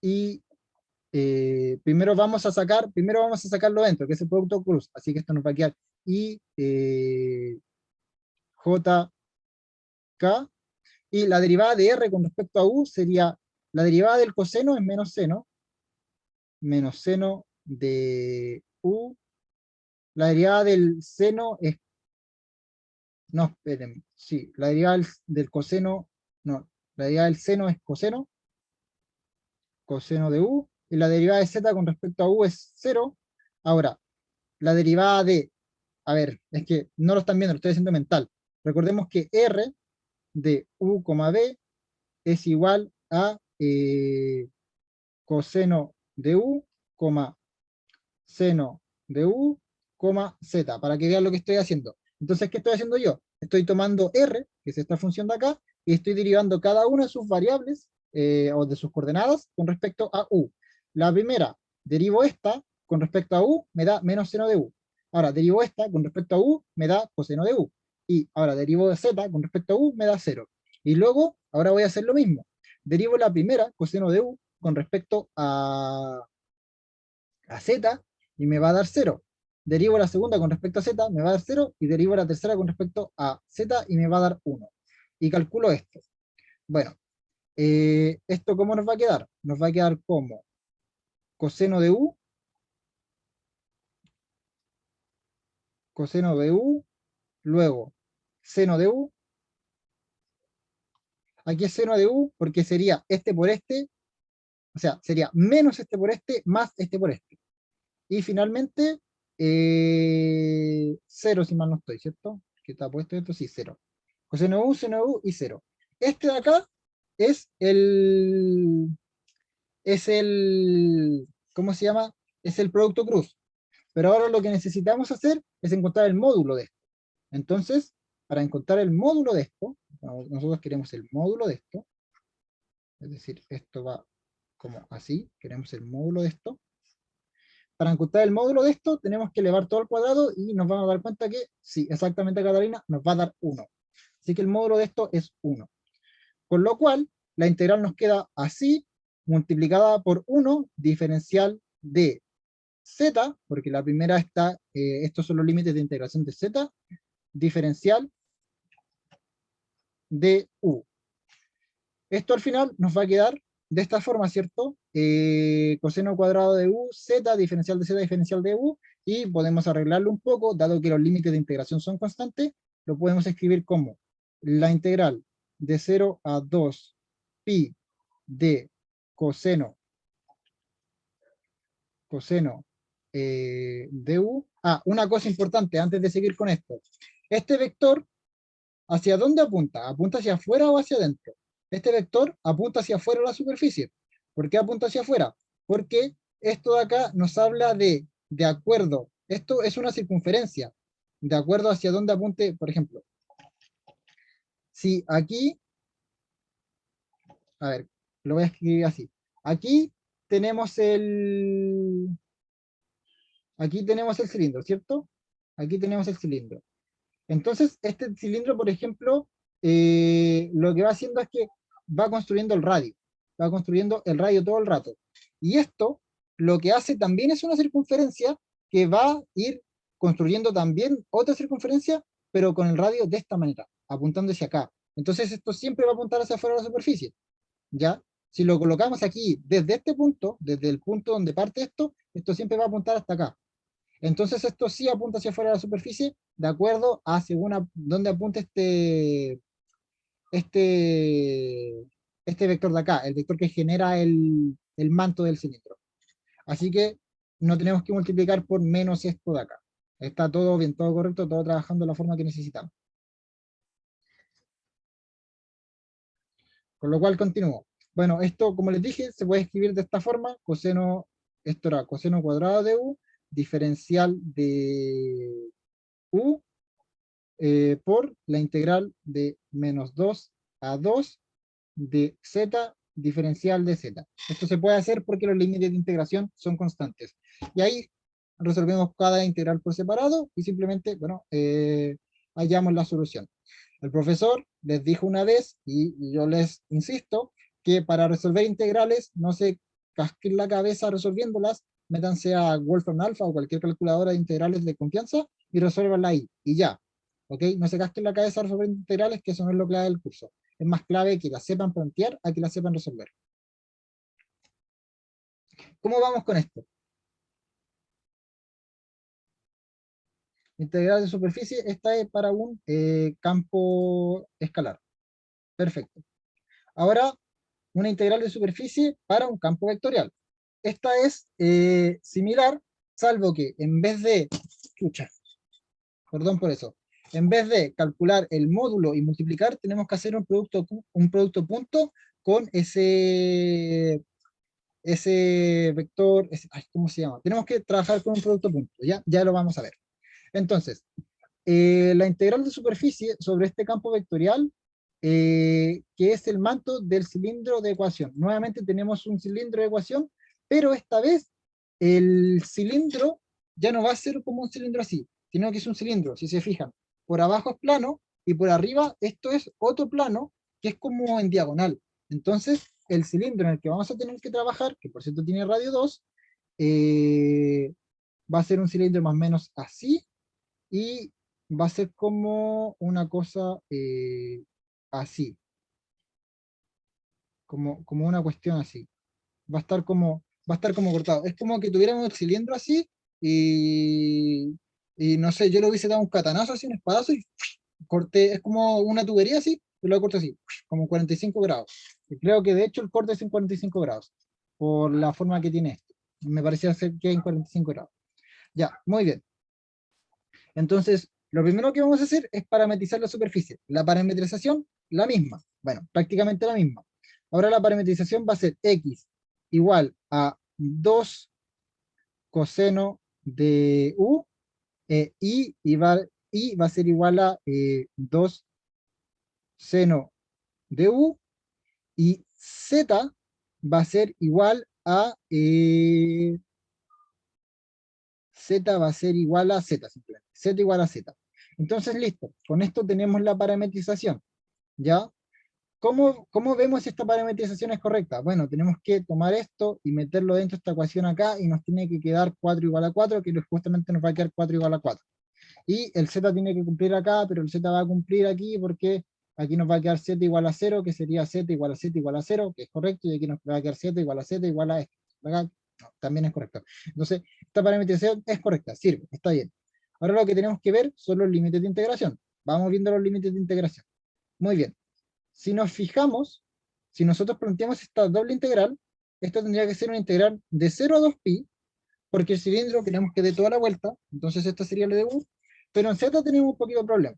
y primero vamos a sacarlo dentro, que es el producto cruz, así que esto nos va a quedar y JK, y la derivada de R con respecto a U sería, la derivada del coseno es menos seno de U, la derivada del seno es, no, esperen, sí, la derivada del coseno, no, la derivada del seno es coseno de U, y la derivada de Z con respecto a U es 0. Ahora, la derivada de, a ver, es que no lo están viendo, lo estoy haciendo mental. Recordemos que R de U, B es igual a coseno de U, seno de U, Z, para que vean lo que estoy haciendo. Entonces, ¿qué estoy haciendo yo? Estoy tomando R, que es esta función de acá, y estoy derivando cada una de sus variables o de sus coordenadas con respecto a U. La primera, derivo esta con respecto a U, me da menos seno de U. Ahora, derivo esta con respecto a U, me da coseno de U. Y ahora derivo de Z con respecto a U, me da 0. Y luego, ahora voy a hacer lo mismo. Derivo la primera, coseno de U, con respecto a Z, y me va a dar 0. Derivo la segunda con respecto a Z, me va a dar 0, y derivo la tercera con respecto a Z, y me va a dar 1. Y calculo esto. Bueno, ¿esto cómo nos va a quedar? Nos va a quedar como coseno de U, luego seno de U. Aquí es seno de U porque sería este por este, o sea, sería menos este por este, más este por este. Y finalmente, 0 si mal no estoy, ¿cierto? Que está puesto esto, sí, 0. Coseno U, seno U y 0. Este de acá es ¿cómo se llama? Es el producto cruz. Pero ahora lo que necesitamos hacer es encontrar el módulo de esto. Entonces, para encontrar el módulo de esto, nosotros queremos el módulo de esto, es decir, esto va como así, queremos el módulo de esto. Para encontrar el módulo de esto, tenemos que elevar todo al cuadrado y nos vamos a dar cuenta que, sí, exactamente, Catalina, nos va a dar 1. Así que el módulo de esto es 1. Con lo cual, la integral nos queda así, multiplicada por 1, diferencial de z, porque la primera está, estos son los límites de integración de z, diferencial de u. Esto al final nos va a quedar de esta forma, ¿cierto? Coseno cuadrado de u, z, diferencial de u, y podemos arreglarlo un poco, dado que los límites de integración son constantes, lo podemos escribir como la integral de 0 a 2 pi de coseno de u. Ah, una cosa importante antes de seguir con esto. Este vector, ¿hacia dónde apunta? ¿Apunta hacia afuera o hacia adentro? Este vector apunta hacia afuera de la superficie. ¿Por qué apunta hacia afuera? porque esto de acá nos habla de acuerdo. Esto es una circunferencia, de acuerdo hacia dónde apunte, por ejemplo. Si aquí, a ver, lo voy a escribir así. Aquí tenemos aquí tenemos el cilindro, ¿cierto? Aquí tenemos el cilindro. Entonces, este cilindro, por ejemplo, lo que va haciendo es que va construyendo el radio. Va construyendo el radio todo el rato. Y esto, lo que hace también es una circunferencia que va a ir construyendo también otra circunferencia, pero con el radio de esta manera, apuntando hacia acá. Entonces, esto siempre va a apuntar hacia afuera de la superficie. ¿Ya? Si lo colocamos aquí, desde este punto, desde el punto donde parte esto siempre va a apuntar hasta acá. Entonces esto sí apunta hacia afuera de la superficie, de acuerdo a según dónde apunta este, este vector de acá, el vector que genera el manto del cilindro. Así que no tenemos que multiplicar por menos esto de acá. Está todo bien, todo correcto, todo trabajando de la forma que necesitamos. Con lo cual continúo. Bueno, esto, como les dije, se puede escribir de esta forma: coseno, esto era coseno cuadrado de u, diferencial de u, por la integral de menos 2 a 2 de z diferencial de z. Esto se puede hacer porque los límites de integración son constantes. Y ahí resolvemos cada integral por separado y simplemente, bueno, hallamos la solución. El profesor les dijo una vez, y yo les insisto, que para resolver integrales no se casquen la cabeza resolviéndolas, métanse a Wolfram Alpha o cualquier calculadora de integrales de confianza y resuélvanla ahí, y ya. ¿Ok? No se casquen la cabeza resolviendo integrales, que eso no es lo clave del curso. Es más clave que la sepan plantear a que la sepan resolver. ¿Cómo vamos con esto? Integral de superficie, esta es para un campo escalar. Perfecto. Ahora, una integral de superficie para un campo vectorial. Esta es similar, salvo que en vez de, escucha, perdón por eso, en vez de calcular el módulo y multiplicar, tenemos que hacer un producto punto con ese vector, ¿cómo se llama? Tenemos que trabajar con un producto punto, ya lo vamos a ver. Entonces, la integral de superficie sobre este campo vectorial, que es el manto del cilindro de ecuación. Nuevamente tenemos un cilindro de ecuación, pero esta vez el cilindro ya no va a ser como un cilindro así, sino que es un cilindro, si se fijan. Por abajo es plano y por arriba esto es otro plano que es como en diagonal. Entonces, el cilindro en el que vamos a tener que trabajar, que por cierto tiene radio 2, va a ser un cilindro más o menos así, y va a ser como una cosa así, como una cuestión así. Va a estar como cortado. Es como que tuviéramos el cilindro así y no sé, yo le hubiese dado un catanazo así, un espadazo y corté, es como una tubería así, y lo corto así, como 45 grados. Y creo que de hecho el corte es en 45 grados, por la forma que tiene esto. Me parecía ser que en 45 grados. Ya, muy bien. Entonces, lo primero que vamos a hacer es parametrizar la superficie. La parametrización, la misma. Bueno, prácticamente la misma. Ahora la parametrización va a ser x igual a 2 coseno de u, y va a ser igual a 2 seno de u, y z va a ser igual a z va a ser igual a z, simplemente. Z igual a z. Entonces, listo. Con esto tenemos la parametrización. ¿Ya? ¿Cómo vemos si esta parametrización es correcta? Bueno, tenemos que tomar esto y meterlo dentro de esta ecuación acá, y nos tiene que quedar 4 igual a 4, que justamente nos va a quedar 4 igual a 4. Y el z tiene que cumplir acá, pero el z va a cumplir aquí porque aquí nos va a quedar z igual a 0, que sería z igual a z igual a 0, que es correcto, y aquí nos va a quedar z igual a z igual a esto. Acá no, también es correcto. Entonces, esta parametrización es correcta, sirve, está bien. Ahora lo que tenemos que ver son los límites de integración. Vamos viendo los límites de integración. Muy bien. Si nos fijamos, si nosotros planteamos esta doble integral, esto tendría que ser una integral de 0 a 2pi, porque el cilindro queremos que dé toda la vuelta, entonces esta sería la de u, pero en z tenemos un poquito de problema,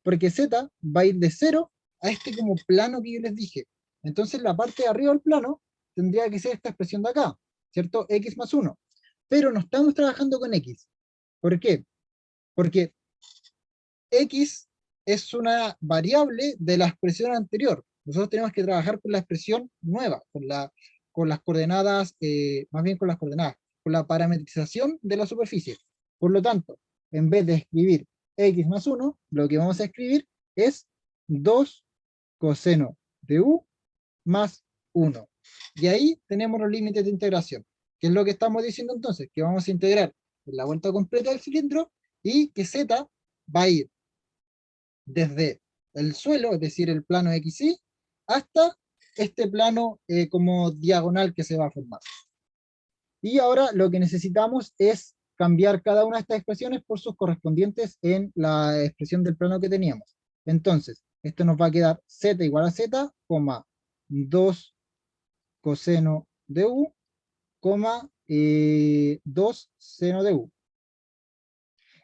porque z va a ir de 0 a este como plano que yo les dije. Entonces la parte de arriba del plano tendría que ser esta expresión de acá, ¿cierto? X más 1. Pero no estamos trabajando con X. ¿Por qué? Porque X es una variable de la expresión anterior. Nosotros tenemos que trabajar con la expresión nueva, con las coordenadas, más bien con las coordenadas, con la parametrización de la superficie. Por lo tanto, en vez de escribir X más 1, lo que vamos a escribir es 2 coseno de U más 1. Y ahí tenemos los límites de integración. ¿Qué es lo que estamos diciendo entonces? Que vamos a integrar la vuelta completa del cilindro y que Z va a ir desde el suelo, es decir, el plano XY, hasta este plano como diagonal que se va a formar. Y ahora lo que necesitamos es cambiar cada una de estas expresiones por sus correspondientes en la expresión del plano que teníamos. Entonces, esto nos va a quedar z igual a z, 2 coseno de u, 2 seno de u.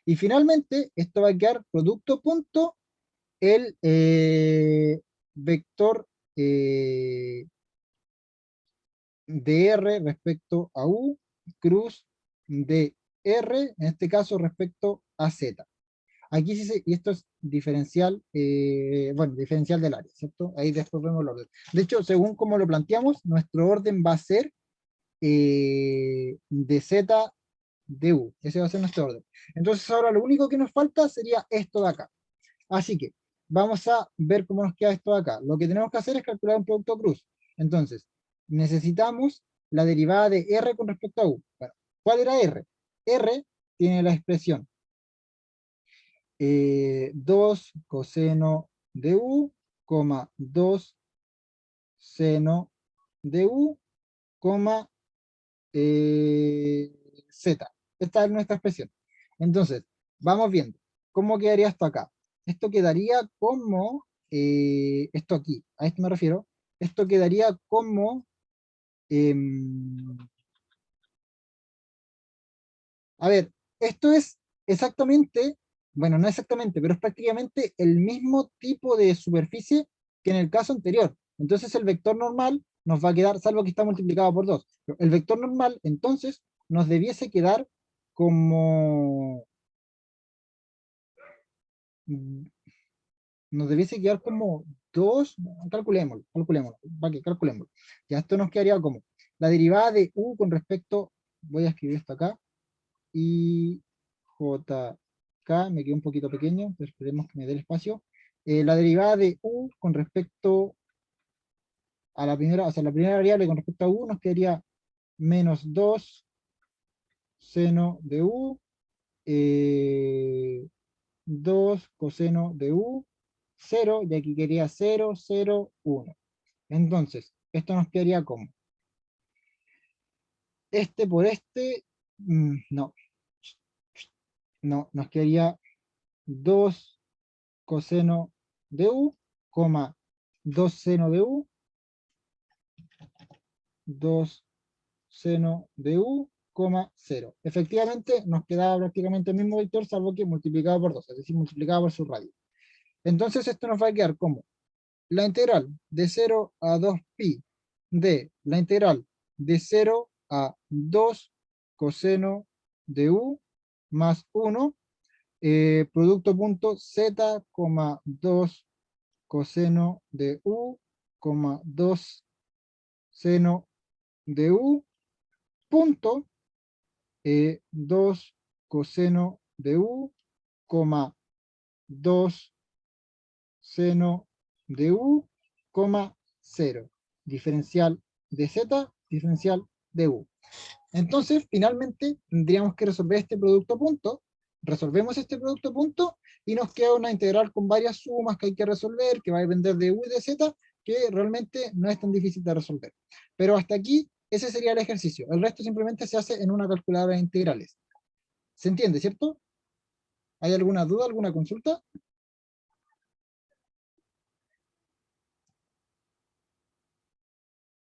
Y finalmente, esto va a quedar producto punto el vector dr respecto a u, cruz dr, en este caso respecto a z. Aquí sí y esto es diferencial, bueno, diferencial del área, ¿cierto? Ahí después vemos el orden. De hecho, según como lo planteamos, nuestro orden va a ser de z de u. Ese va a ser nuestro orden. Entonces ahora lo único que nos falta sería esto de acá. Así que vamos a ver cómo nos queda esto de acá. Lo que tenemos que hacer es calcular un producto cruz. Entonces, necesitamos la derivada de r con respecto a u. Bueno, ¿cuál era r? R tiene la expresión 2 coseno de u, 2 seno de u, z. Esta es nuestra expresión. Entonces, vamos viendo. ¿Cómo quedaría esto acá? Esto quedaría como, esto aquí, a esto me refiero, esto quedaría como, a ver, esto es exactamente, bueno, no exactamente, pero es prácticamente el mismo tipo de superficie que en el caso anterior. Entonces el vector normal nos va a quedar, salvo que está multiplicado por 2. El vector normal, entonces, nos debiese quedar como, nos debiese quedar como 2, calculémoslo, para que calculémoslo. Ya esto nos quedaría como la derivada de u con respecto, voy a escribir esto acá, y JK, me quedó un poquito pequeño, pero esperemos que me dé el espacio. La derivada de U con respecto a la primera, o sea, la primera variable con respecto a U nos quedaría menos 2 seno de U, 2 coseno de U, 0, y aquí quería 0, 0, 1. Entonces, esto nos quedaría como este por este, no, no, nos quedaría 2 coseno de u, 2 seno de u, 2 seno de u, 0. Efectivamente, nos quedaba prácticamente el mismo vector, salvo que multiplicado por 2, es decir, multiplicado por su radio. Entonces esto nos va a quedar como la integral de 0 a 2pi de la integral de 0 a 2 coseno de u más 1, producto punto z, 2 coseno de u, 2 seno de u, punto 2 coseno de u, 2 seno de u, 0. Diferencial de z, diferencial de u. Entonces, finalmente, tendríamos que resolver este producto punto. Resolvemos este producto punto y nos queda una integral con varias sumas que hay que resolver, que va a depender de u y de z, que realmente no es tan difícil de resolver. Pero hasta aquí, ese sería el ejercicio. El resto simplemente se hace en una calculadora de integrales. ¿Se entiende, cierto? ¿Hay alguna duda, alguna consulta?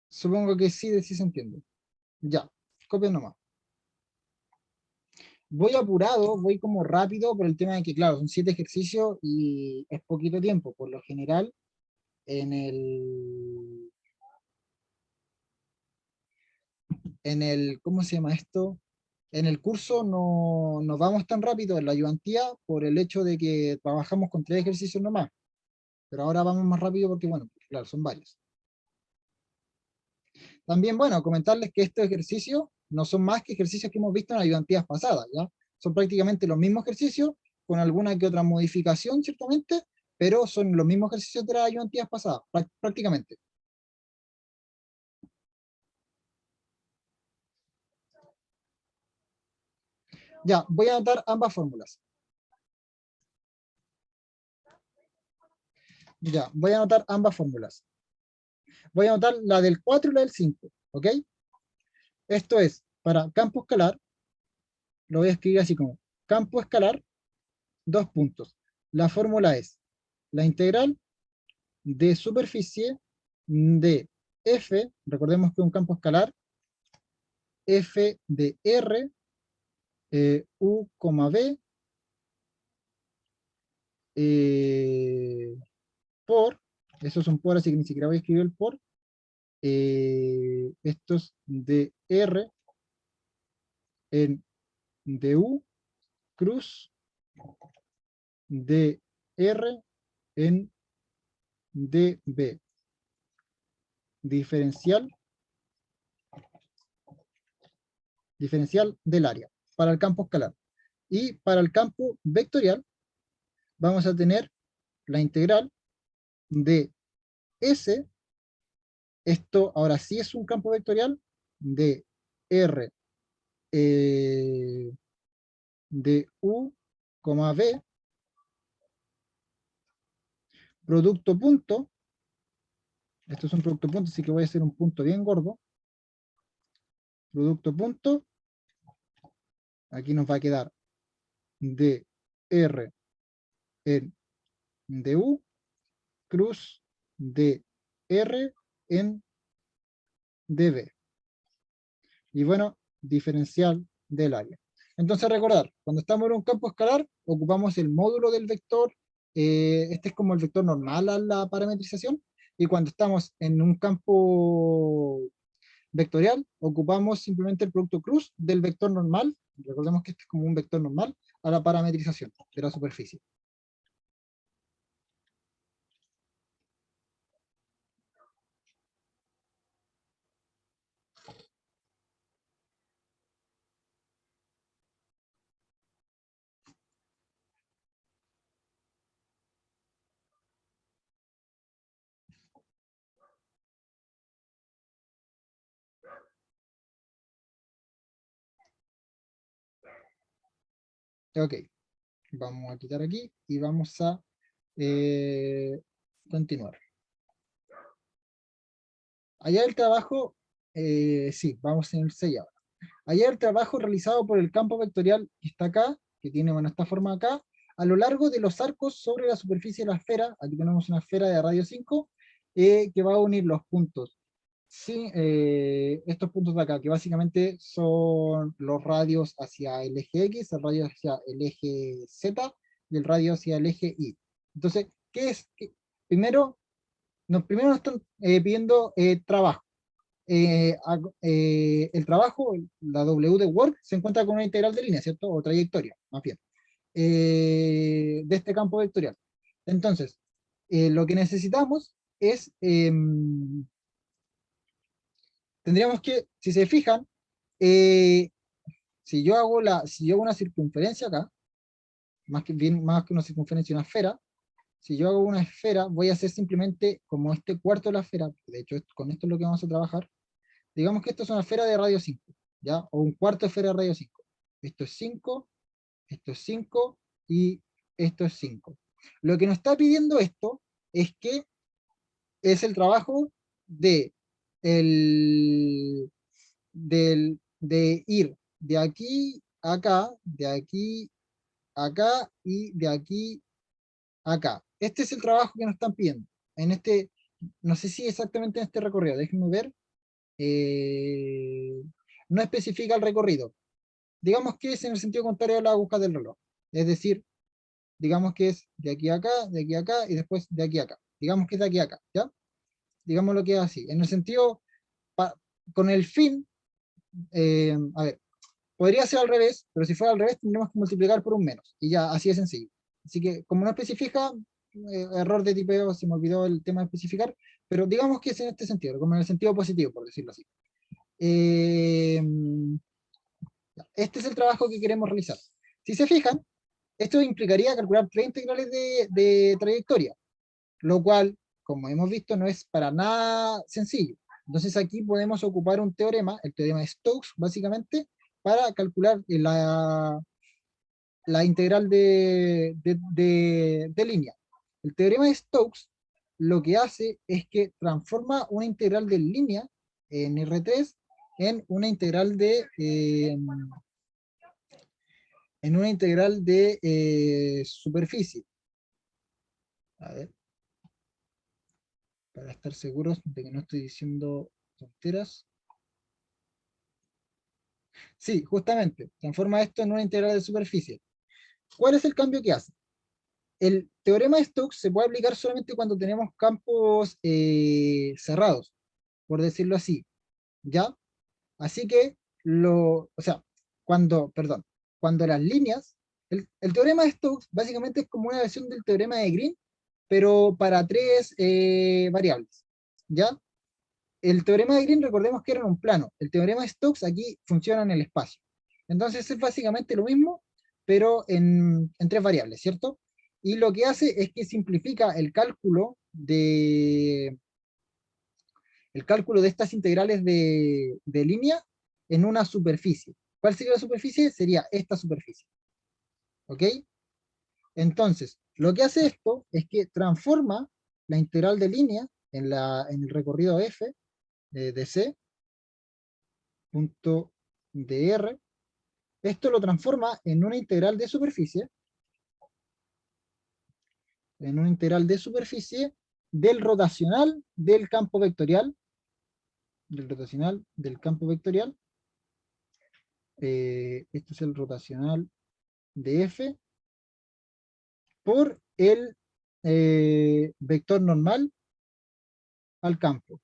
Supongo que sí, sí se entiende. Ya, copia nomás. Voy apurado, voy como rápido por el tema de que, claro, son 7 ejercicios y es poquito tiempo. Por lo general, en el... en el, ¿cómo se llama esto? En el curso no vamos tan rápido en la ayudantía por el hecho de que trabajamos con 3 ejercicios nomás. Pero ahora vamos más rápido porque, bueno, claro, son varios. También, bueno, comentarles que estos ejercicios no son más que ejercicios que hemos visto en ayudantías pasadas, ¿ya? Son prácticamente los mismos ejercicios, con alguna que otra modificación, ciertamente, pero son los mismos ejercicios de las ayudantías pasadas, prácticamente. Ya, voy a anotar ambas fórmulas. Ya, voy a anotar ambas fórmulas. Voy a anotar la del 4 y la del 5, ¿ok? Esto es, para campo escalar, lo voy a escribir así como, campo escalar, 2 puntos. La fórmula es la integral de superficie de f, recordemos que es un campo escalar, f de r, u, b, por, eso es un por, así que ni siquiera voy a escribir el por, estos de r en du cruz de r en db, diferencial del área para el campo escalar. Y para el campo vectorial vamos a tener la integral de S, esto ahora sí es un campo vectorial, de R de U, B, producto punto, esto es un producto punto, así que voy a hacer un punto bien gordo, producto punto, aquí nos va a quedar de R en du, cruz de R en dB. Y bueno, diferencial del área. Entonces recordar, cuando estamos en un campo escalar, ocupamos el módulo del vector, este es como el vector normal a la parametrización, y cuando estamos en un campo vectorial, ocupamos simplemente el producto cruz del vector normal, recordemos que este es como un vector normal, a la parametrización de la superficie. Ok, vamos a quitar aquí y vamos a continuar. Allá el trabajo, sí, vamos en el 6 ahora. Allá el trabajo realizado por el campo vectorial que está acá, que tiene bueno, esta forma acá, a lo largo de los arcos sobre la superficie de la esfera, aquí tenemos una esfera de radio 5, que va a unir los puntos. Sí, estos puntos de acá, que básicamente son los radios hacia el eje X, el radio hacia el eje Z y el radio hacia el eje Y. Entonces, ¿qué es? Primero, primero nos están pidiendo trabajo. El trabajo, la W de work, se encuentra con una integral de línea, ¿cierto? O trayectoria, más bien, de este campo vectorial. Entonces, lo que necesitamos es, tendríamos que, si se fijan, eh, si yo hago una circunferencia acá, más que una circunferencia, una esfera, si yo hago una esfera, voy a hacer simplemente como este cuarto de la esfera, de hecho con esto es lo que vamos a trabajar, digamos que esto es una esfera de radio 5, ¿ya? O un cuarto de esfera de radio 5. Esto es 5 y esto es 5. Lo que nos está pidiendo esto es que es el trabajo de, de ir de aquí a acá, de aquí a acá y de aquí a acá. Este es el trabajo que nos están pidiendo. En este, no sé si exactamente en este recorrido, déjenme ver. eh, no especifica el recorrido. Digamos que es en el sentido contrario a la aguja del reloj. Es decir, digamos que es de aquí a acá y después de aquí a acá. Digamos que es de aquí a acá, ¿ya? Digamos lo que es así. En el sentido, con el fin, a ver, podría ser al revés, pero si fuera al revés tendríamos que multiplicar por un menos, y ya, así de sencillo. Así que, como no especifica, error de tipeo, se me olvidó el tema de especificar, pero digamos que es en este sentido, como en el sentido positivo, por decirlo así. Eh, este es el trabajo que queremos realizar. Si se fijan, esto implicaría calcular 3 integrales de trayectoria, lo cual, como hemos visto, no es para nada sencillo. Entonces aquí podemos ocupar un teorema, el teorema de Stokes, básicamente, para calcular la integral de línea. El teorema de Stokes lo que hace es que transforma una integral de línea en R3 en una integral de superficie. A ver, para estar seguros de que no estoy diciendo tonteras. Sí, justamente, transforma esto en una integral de superficie. ¿Cuál es el cambio que hace? El teorema de Stokes se puede aplicar solamente cuando tenemos campos cerrados, por decirlo así, ¿ya? Así que, o sea, cuando las líneas, el teorema de Stokes básicamente es como una versión del teorema de Green, pero para 3 variables, ¿ya? El teorema de Green, recordemos que era en un plano. El teorema de Stokes aquí funciona en el espacio. Entonces es básicamente lo mismo, pero en 3 variables, ¿cierto? Y lo que hace es que simplifica el cálculo de estas integrales de línea en una superficie. ¿Cuál sería la superficie? Sería esta superficie. ¿Ok? Entonces, lo que hace esto es que transforma la integral de línea en el recorrido f de C, punto dr. Esto lo transforma en una integral de superficie del rotacional del campo vectorial, esto es el rotacional de f, por el vector normal al campo,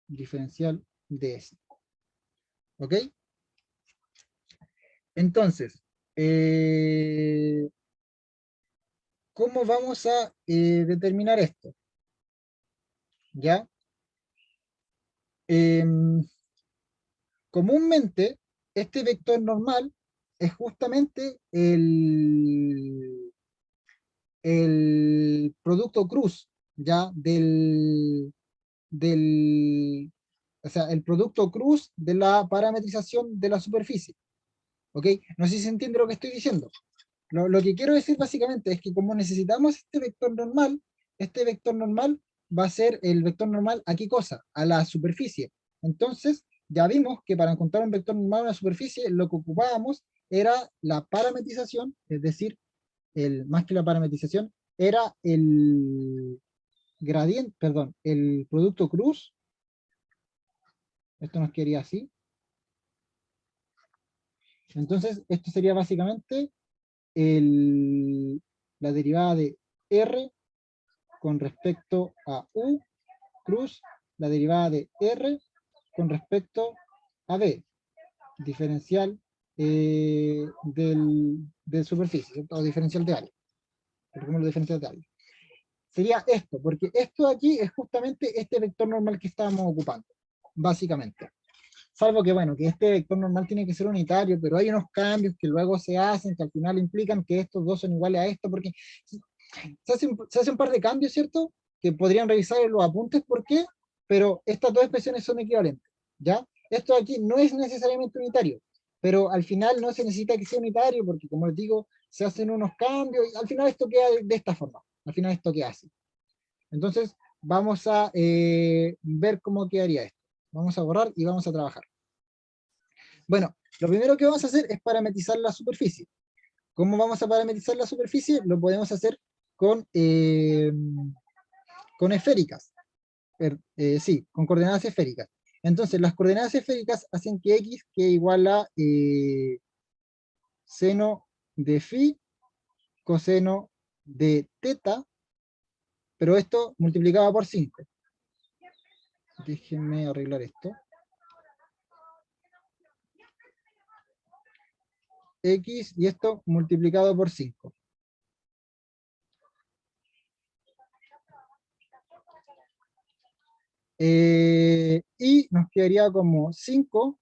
diferencial de S. ¿Ok? Entonces, ¿cómo vamos a determinar esto? ¿Ya? Comúnmente, este vector normal es justamente el producto cruz, ¿ya? O sea, el producto cruz de la parametrización de la superficie. ¿Ok? No sé si se entiende lo que estoy diciendo. Lo que quiero decir básicamente es que como necesitamos este vector normal va a ser el vector normal ¿a qué cosa? A la superficie. Entonces, ya vimos que para encontrar un vector normal a una superficie, lo que ocupábamos era la parametrización, es decir, más que la parametrización, era el gradiente, perdón, el producto cruz. Esto nos quedaría así. Entonces, esto sería básicamente la derivada de R con respecto a U cruz, la derivada de R con respecto a B, diferencial del superficie, ¿cierto? O diferencial de área. Por diferencial de área. Sería esto, porque esto de aquí es justamente este vector normal que estábamos ocupando, básicamente. Salvo que, bueno, que este vector normal tiene que ser unitario, pero hay unos cambios que luego se hacen, que al final implican que estos dos son iguales a esto, porque se hace un par de cambios, ¿cierto? Que podrían revisar en los apuntes por qué, pero estas dos expresiones son equivalentes, ¿ya? Esto aquí no es necesariamente unitario, pero al final no se necesita que sea unitario, porque como les digo, se hacen unos cambios, y al final esto queda de esta forma, al final esto queda así. Entonces, vamos a ver cómo quedaría esto. Vamos a borrar y vamos a trabajar. Bueno, lo primero que vamos a hacer es parametrizar la superficie. ¿Cómo vamos a parametrizar la superficie? Lo podemos hacer con esféricas. Sí, con coordenadas esféricas. Entonces, las coordenadas esféricas hacen que x quede igual a seno de phi, coseno de teta, pero esto multiplicado por 5. Déjenme arreglar esto. x y esto multiplicado por 5. Y nos quedaría como 5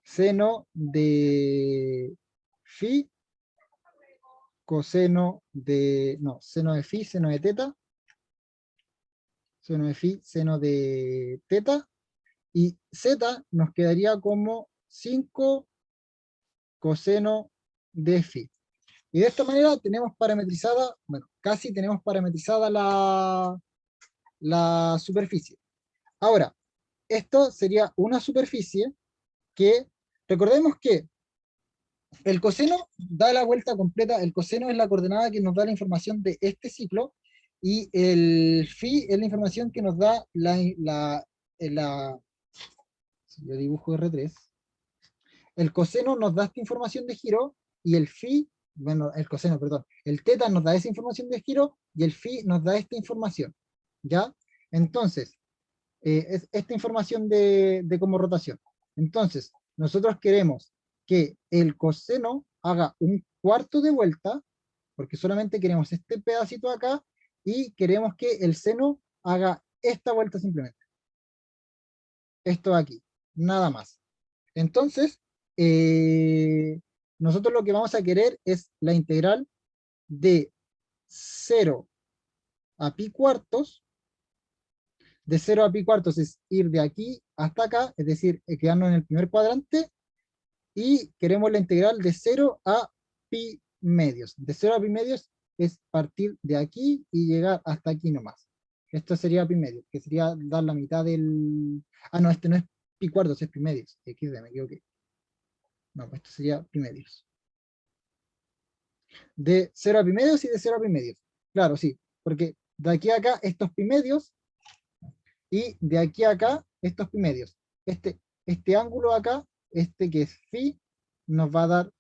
seno de phi, coseno de, no, seno de phi, seno de teta, seno de phi, seno de teta, y z nos quedaría como 5 coseno de phi. Y de esta manera tenemos parametrizada, bueno, casi tenemos parametrizada la superficie. Ahora, esto sería una superficie que, recordemos que el coseno da la vuelta completa, el coseno es la coordenada que nos da la información de este ciclo, y el phi es la información que nos da si yo dibujo R3, el coseno nos da esta información de giro, y el phi, bueno, el coseno, perdón, el teta nos da esa información de giro, y el phi nos da esta información, ¿ya? Entonces, es esta información de como rotación. Entonces, nosotros queremos que el coseno haga un cuarto de vuelta, porque solamente queremos este pedacito acá, y queremos que el seno haga esta vuelta simplemente. Esto aquí, nada más. Entonces, eh, nosotros lo que vamos a querer es la integral de 0 a pi cuartos. De 0 a pi cuartos es ir de aquí hasta acá, es decir, quedarnos en el primer cuadrante, y queremos la integral de 0 a pi medios. De 0 a pi medios es partir de aquí y llegar hasta aquí nomás. Esto sería pi medios, que sería dar la mitad del... Ah, no, este no es pi cuartos, es pi medios. XD, me equivoqué. No, pues esto sería pi medios. De 0 a pi medios y de 0 a pi medios. Claro, sí, porque de aquí a acá estos pi medios, y de aquí a acá estos pi medios. Este ángulo acá, este que es phi, nos va a dar,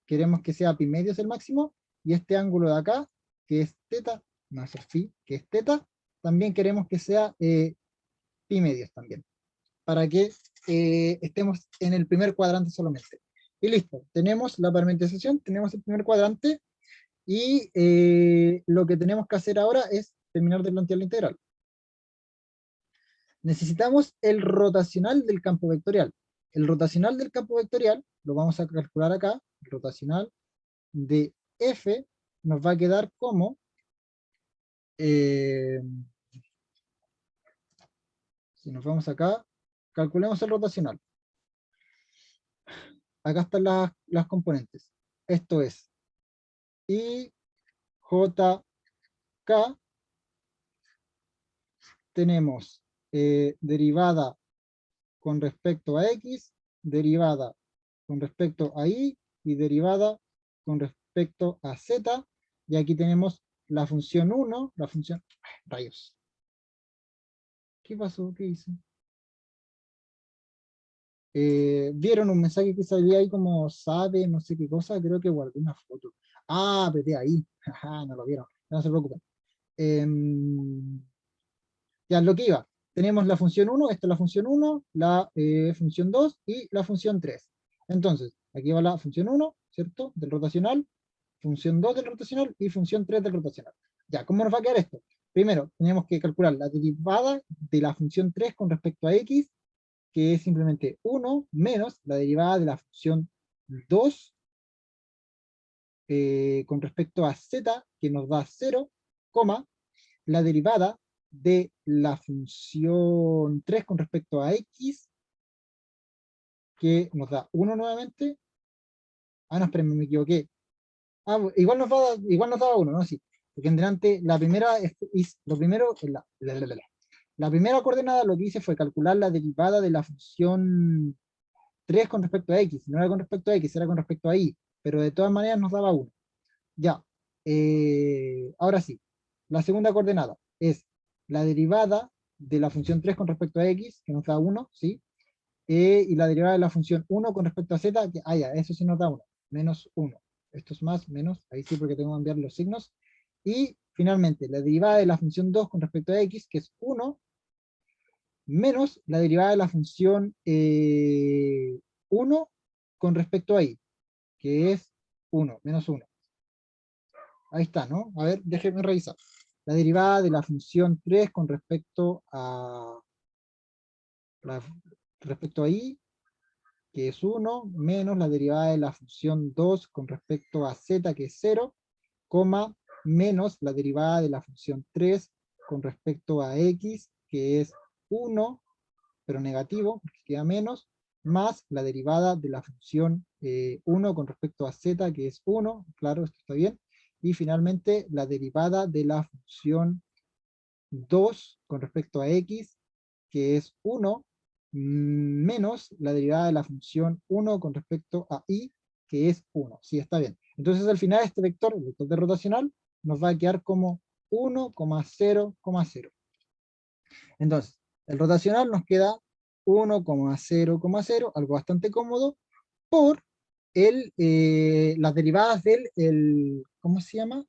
queremos que sea pi medios el máximo, y este ángulo de acá, que es teta, no es phi, que es teta, también queremos que sea pi medios también, para que estemos en el primer cuadrante solamente. Y listo, tenemos la parametrización, tenemos el primer cuadrante, y lo que tenemos que hacer ahora es terminar de plantear la integral. Necesitamos el rotacional del campo vectorial. El rotacional del campo vectorial, lo vamos a calcular acá, el rotacional de F nos va a quedar como, si nos vamos acá, calculemos el rotacional. Acá están las componentes. Esto es I, J, K, tenemos derivada con respecto a X, derivada con respecto a Y, y derivada con respecto a Z, y aquí tenemos la función 1, la función... Rayos. ¿Qué pasó? ¿Qué hice? Vieron un mensaje que salía ahí como sabe, no sé qué cosa, creo que guardé una foto. Ah, apreté ahí. Ajá, no lo vieron. No se preocupen. Ya, lo que iba. Tenemos la función 1, esta es la función 1, la función 2 y la función 3. Entonces, aquí va la función 1, ¿cierto? Del rotacional, función 2 del rotacional y función 3 del rotacional. Ya, ¿cómo nos va a quedar esto? Primero, tenemos que calcular la derivada de la función 3 con respecto a x, que es simplemente 1 menos la derivada de la función 2 con respecto a z, que nos da 0, coma, la derivada de la función 3 con respecto a x, que nos da 1 nuevamente. Ah, no, espérenme, me equivoqué. Ah, igual nos daba 1, ¿no? Sí. Porque en delante, la primera lo primero, la primera coordenada lo que hice fue calcular la derivada de la función 3 con respecto a x. No era con respecto a x, era con respecto a y. Pero de todas maneras nos daba 1. Ya. Ahora sí. La segunda coordenada es la derivada de la función 3 con respecto a x, que nos da 1, ¿sí? Y la derivada de la función 1 con respecto a z, que, ya, eso sí nos da 1, menos 1. Esto es más, menos, ahí sí porque tengo que cambiar los signos. Y finalmente, la derivada de la función 2 con respecto a x, que es 1, menos la derivada de la función 1 con respecto a y, que es 1, menos 1. Ahí está, ¿no? A ver, déjenme revisar. La derivada de la función 3 con respecto a y, que es 1, menos la derivada de la función 2 con respecto a z, que es 0, coma, menos la derivada de la función 3 con respecto a x, que es 1, pero negativo, porque queda menos, más la derivada de la función 1 con respecto a z, que es 1, claro, esto está bien, y finalmente la derivada de la función 2 con respecto a x, que es 1, menos la derivada de la función 1 con respecto a y, que es 1. Sí, está bien. Entonces al final este vector, el vector de rotacional, nos va a quedar como 1,0,0. Entonces, el rotacional nos queda 1,0,0, algo bastante cómodo, por las derivadas ¿cómo se llama?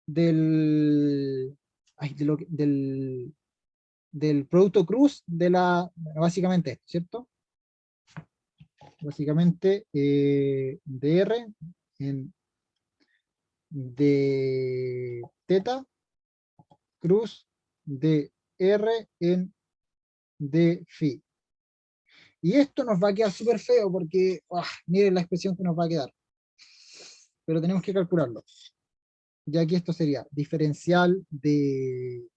Del, ay, del producto cruz básicamente esto, ¿cierto? Básicamente dr de teta cruz de r en de phi. Y esto nos va a quedar súper feo porque, miren la expresión que nos va a quedar. Pero tenemos que calcularlo. Ya que esto sería diferencial de...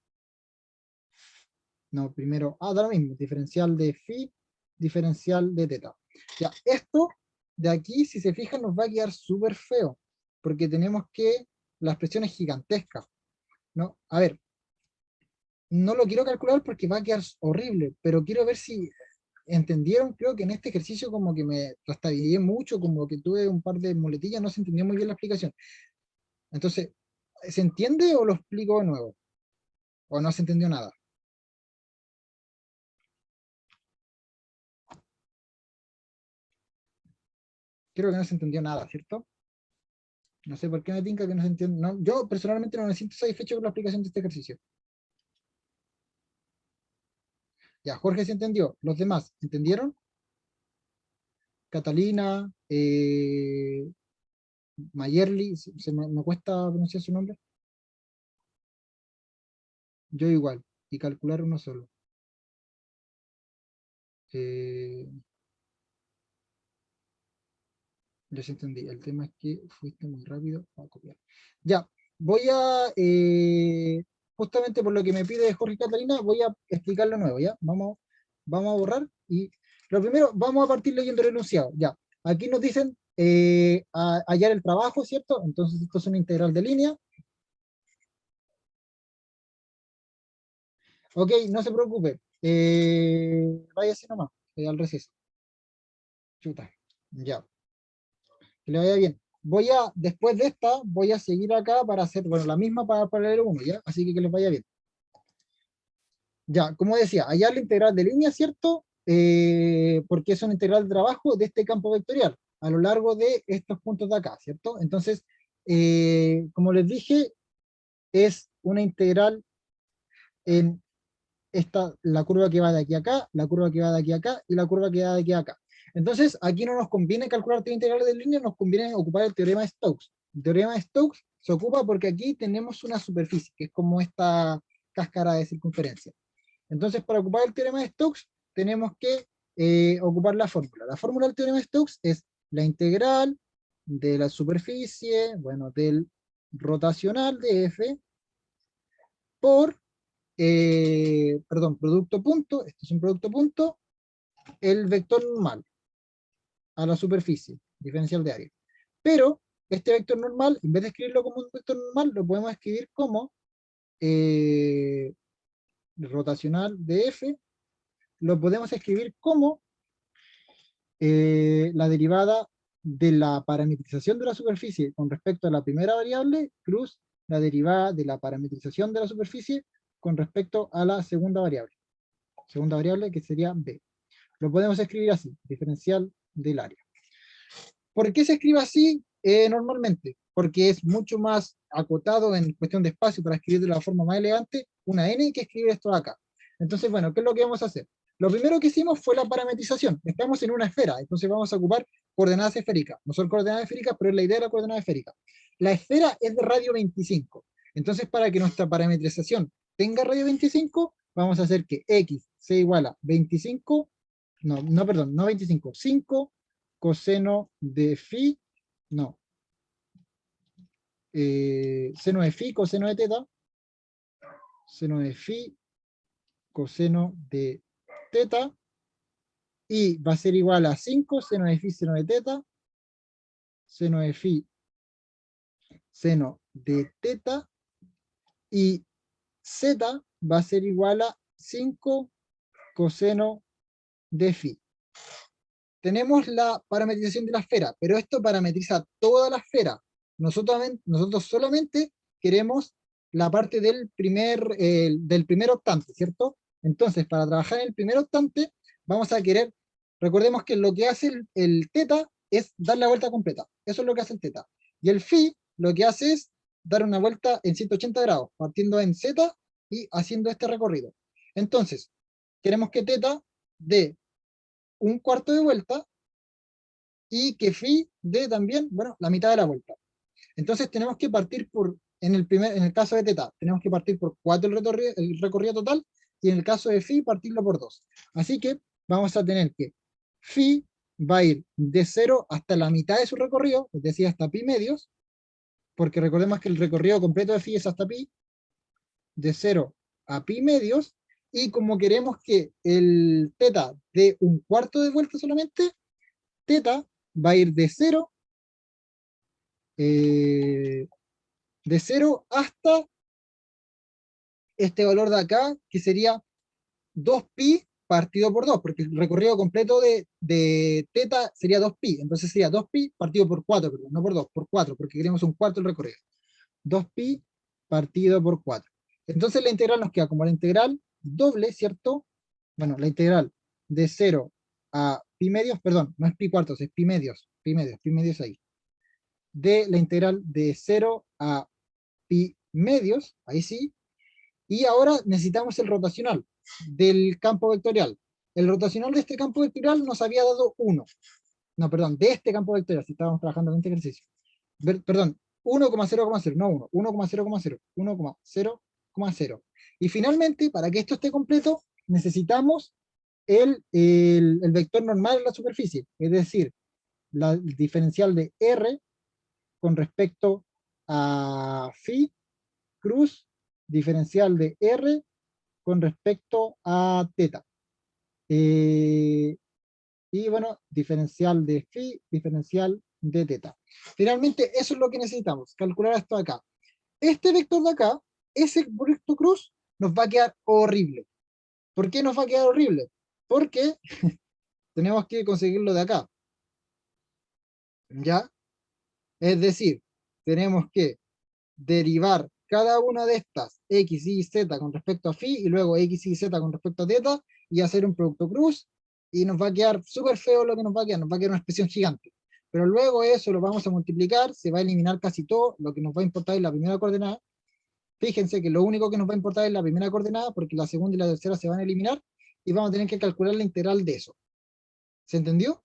No, primero, da lo mismo, diferencial de phi, diferencial de teta. Ya, esto de aquí, si se fijan, nos va a quedar súper feo, porque tenemos que, la expresión es gigantesca, ¿no? A ver, no lo quiero calcular porque va a quedar horrible, pero quiero ver si entendieron. Creo que en este ejercicio como que me trastabillé mucho, como que tuve un par de muletillas, no se entendió muy bien la explicación. Entonces, ¿se entiende o lo explico de nuevo? ¿O no se entendió nada? Creo que no se entendió nada, ¿cierto? No sé por qué me tinca que no se entiende. No, yo personalmente no me siento satisfecho con la explicación de este ejercicio. Ya, Jorge se entendió. ¿Los demás entendieron? Catalina, Mayerly, me cuesta pronunciar su nombre. Yo igual, y calcular uno solo. Eh, Ya se entendí. El tema es que fuiste muy rápido a copiar. Ya, voy a, justamente por lo que me pide Jorge y Catalina, voy a explicarlo nuevo, ¿ya? Vamos a borrar y lo primero, vamos a partir leyendo el enunciado, ya. Aquí nos dicen hallar el trabajo, ¿cierto? Entonces esto es una integral de línea. Ok, no se preocupe. Váyase nomás, al receso. Chuta, ya. Que le vaya bien. Después de esta, voy a seguir acá para hacer, bueno, la misma para el 1, ¿ya? Así que les vaya bien. Ya, como decía, hallar la integral de línea, ¿cierto? Porque es una integral de trabajo de este campo vectorial, a lo largo de estos puntos de acá, ¿cierto? Entonces, como les dije, es una integral en la curva que va de aquí a acá, la curva que va de aquí a acá, y la curva que va de aquí a acá. Entonces, aquí no nos conviene calcular tres integrales de línea, nos conviene ocupar el teorema de Stokes. El teorema de Stokes se ocupa porque aquí tenemos una superficie, que es como esta cáscara de circunferencia. Entonces, para ocupar el teorema de Stokes, tenemos que ocupar la fórmula. La fórmula del teorema de Stokes es la integral de la superficie, bueno, del rotacional de F, por, perdón, producto punto, esto es un producto punto, el vector normal a la superficie, diferencial de área. Pero este vector normal, en vez de escribirlo como un vector normal, lo podemos escribir como rotacional de F, lo podemos escribir como la derivada de la parametrización de la superficie con respecto a la primera variable, plus la derivada de la parametrización de la superficie con respecto a la segunda variable que sería B. Lo podemos escribir así, diferencial del área. ¿Por qué se escribe así normalmente? Porque es mucho más acotado en cuestión de espacio para escribir de la forma más elegante una n que escribir esto de acá. Entonces, bueno, ¿qué es lo que vamos a hacer? Lo primero que hicimos fue la parametrización. Estamos en una esfera, entonces vamos a ocupar coordenadas esféricas. No son coordenadas esféricas, pero es la idea de la coordenada esférica. La esfera es de radio 25. Entonces, para que nuestra parametrización tenga radio 25, vamos a hacer que x sea igual a 25, perdón, no 25, 5 coseno de phi, no, seno de phi, coseno de teta, seno de phi, coseno de teta, y va a ser igual a 5 seno de phi, seno de teta, seno de phi, seno de teta, y z va a ser igual a 5 coseno de phi. Tenemos la parametrización de la esfera, pero esto parametriza toda la esfera. Nosotros solamente queremos la parte del primer octante, ¿cierto? Entonces, para trabajar en el primer octante, vamos a querer, recordemos que lo que hace el teta es dar la vuelta completa. Eso es lo que hace el teta. Y el phi lo que hace es dar una vuelta en 180 grados, partiendo en z y haciendo este recorrido. Entonces, queremos que teta dé un cuarto de vuelta y que phi dé también, bueno, la mitad de la vuelta. Entonces tenemos que partir por, en el caso de teta, tenemos que partir por 4 el recorrido total, y en el caso de phi partirlo por 2. Así que vamos a tener que phi va a ir de 0 hasta la mitad de su recorrido, es decir, hasta pi medios, porque recordemos que el recorrido completo de phi es hasta pi, de 0 a pi medios, y como queremos que el teta dé un cuarto de vuelta solamente, teta va a ir de 0 hasta este valor de acá, que sería 2pi partido por 2, porque el recorrido completo de teta sería 2pi, entonces sería 2pi partido por 4, perdón, no por 2, por 4, porque queremos un cuarto del recorrido. 2pi partido por 4. Entonces la integral nos queda como la integral doble, ¿cierto? Bueno, la integral de 0 a pi medios, perdón, no es pi cuartos, es pi medios ahí. De la integral de 0 a pi medios, ahí sí, y ahora necesitamos el rotacional del campo vectorial. El rotacional de este campo vectorial nos había dado 1. No, perdón, de este campo vectorial, si estábamos trabajando en este ejercicio. Perdón, 1,0,0, no 1, 1,0,0, 1,0,0. Y finalmente, para que esto esté completo, necesitamos el vector normal en la superficie, es decir, la diferencial de R con respecto a phi cruz diferencial de R con respecto a teta. Y bueno, diferencial de phi, diferencial de teta. Finalmente, eso es lo que necesitamos, calcular esto acá. Este vector de acá, ese recto cruz, nos va a quedar horrible. ¿Por qué nos va a quedar horrible? Porque tenemos que conseguirlo de acá. ¿Ya? Es decir, tenemos que derivar cada una de estas x, y, z con respecto a phi, y luego x, y, z con respecto a teta, y hacer un producto cruz, y nos va a quedar súper feo lo que nos va a quedar una expresión gigante. Pero luego eso lo vamos a multiplicar, se va a eliminar casi todo, lo que nos va a importar es la primera coordenada. Fíjense que lo único que nos va a importar es la primera coordenada, porque la segunda y la tercera se van a eliminar, y vamos a tener que calcular la integral de eso. ¿Se entendió?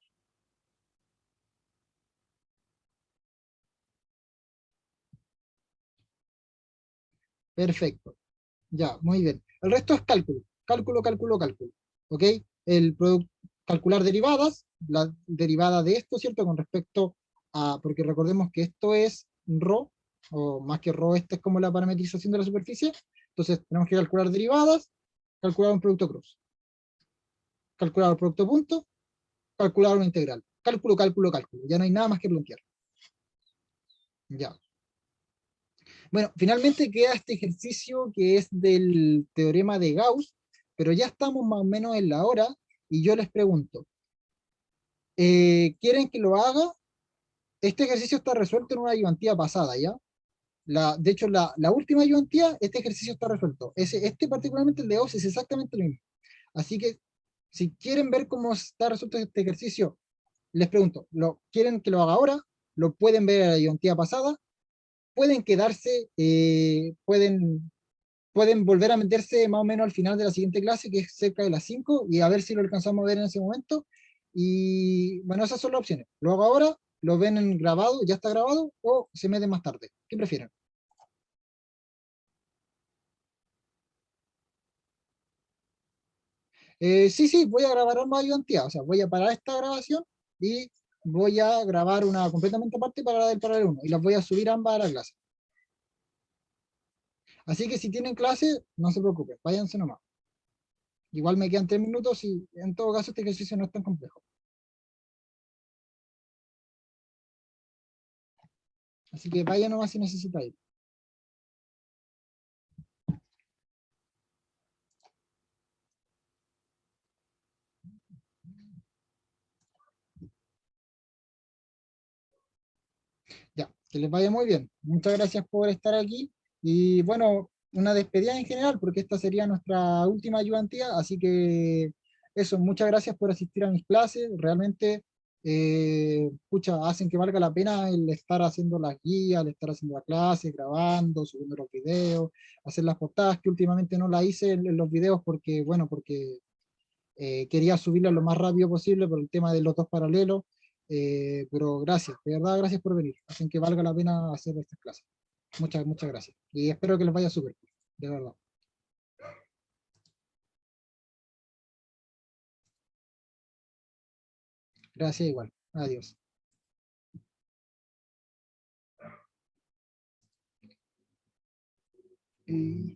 Perfecto. Ya, muy bien. El resto es cálculo. Cálculo. ¿Ok? Calcular derivadas, la derivada de esto, ¿cierto? Con respecto a, porque recordemos que esto es ρ, o más que ρ, esta es como la parametrización de la superficie. Entonces tenemos que calcular derivadas, calcular un producto cruz. Calcular un producto punto, calcular una integral. Cálculo. Ya no hay nada más que plantear. Ya. Bueno, finalmente queda este ejercicio que es del teorema de Gauss, pero ya estamos más o menos en la hora, y yo les pregunto, ¿quieren que lo haga? Este ejercicio está resuelto en una ayudantía pasada, ¿ya? De hecho, la última ayudantía, este ejercicio está resuelto. Este particularmente, el de Gauss, es exactamente lo mismo. Así que, si quieren ver cómo está resuelto este ejercicio, les pregunto, ¿quieren que lo haga ahora? ¿Lo pueden ver en la ayudantía pasada? Pueden quedarse, pueden volver a meterse más o menos al final de la siguiente clase, que es cerca de las 5, y a ver si lo alcanzamos a ver en ese momento. Y bueno, esas son las opciones. Luego ahora lo ven en grabado, ya está grabado, o se meten más tarde. ¿Qué prefieren? Sí, sí, voy a grabar ambas ayudantías. O sea, voy a parar esta grabación y voy a grabar una completamente aparte para la del paralelo 1. Y las voy a subir ambas a la clase. Así que si tienen clase, no se preocupen, váyanse nomás. Igual me quedan 3 minutos y en todo caso este ejercicio no es tan complejo. Así que vayan nomás si necesitan ir. Ya, que les vaya muy bien. Muchas gracias por estar aquí. Y bueno, una despedida en general, porque esta sería nuestra última ayudantía. Así que eso, muchas gracias por asistir a mis clases. Realmente, pucha, hacen que valga la pena el estar haciendo las guías, el estar haciendo la clase, grabando, subiendo los videos, hacer las portadas, que últimamente no las hice en los videos porque, bueno, porque quería subirlas lo más rápido posible por el tema de los dos paralelos, pero gracias, de verdad, gracias por venir. Hacen que valga la pena hacer estas clases. Muchas, muchas gracias. Y espero que les vaya súper, de verdad. Gracias igual. Adiós. Y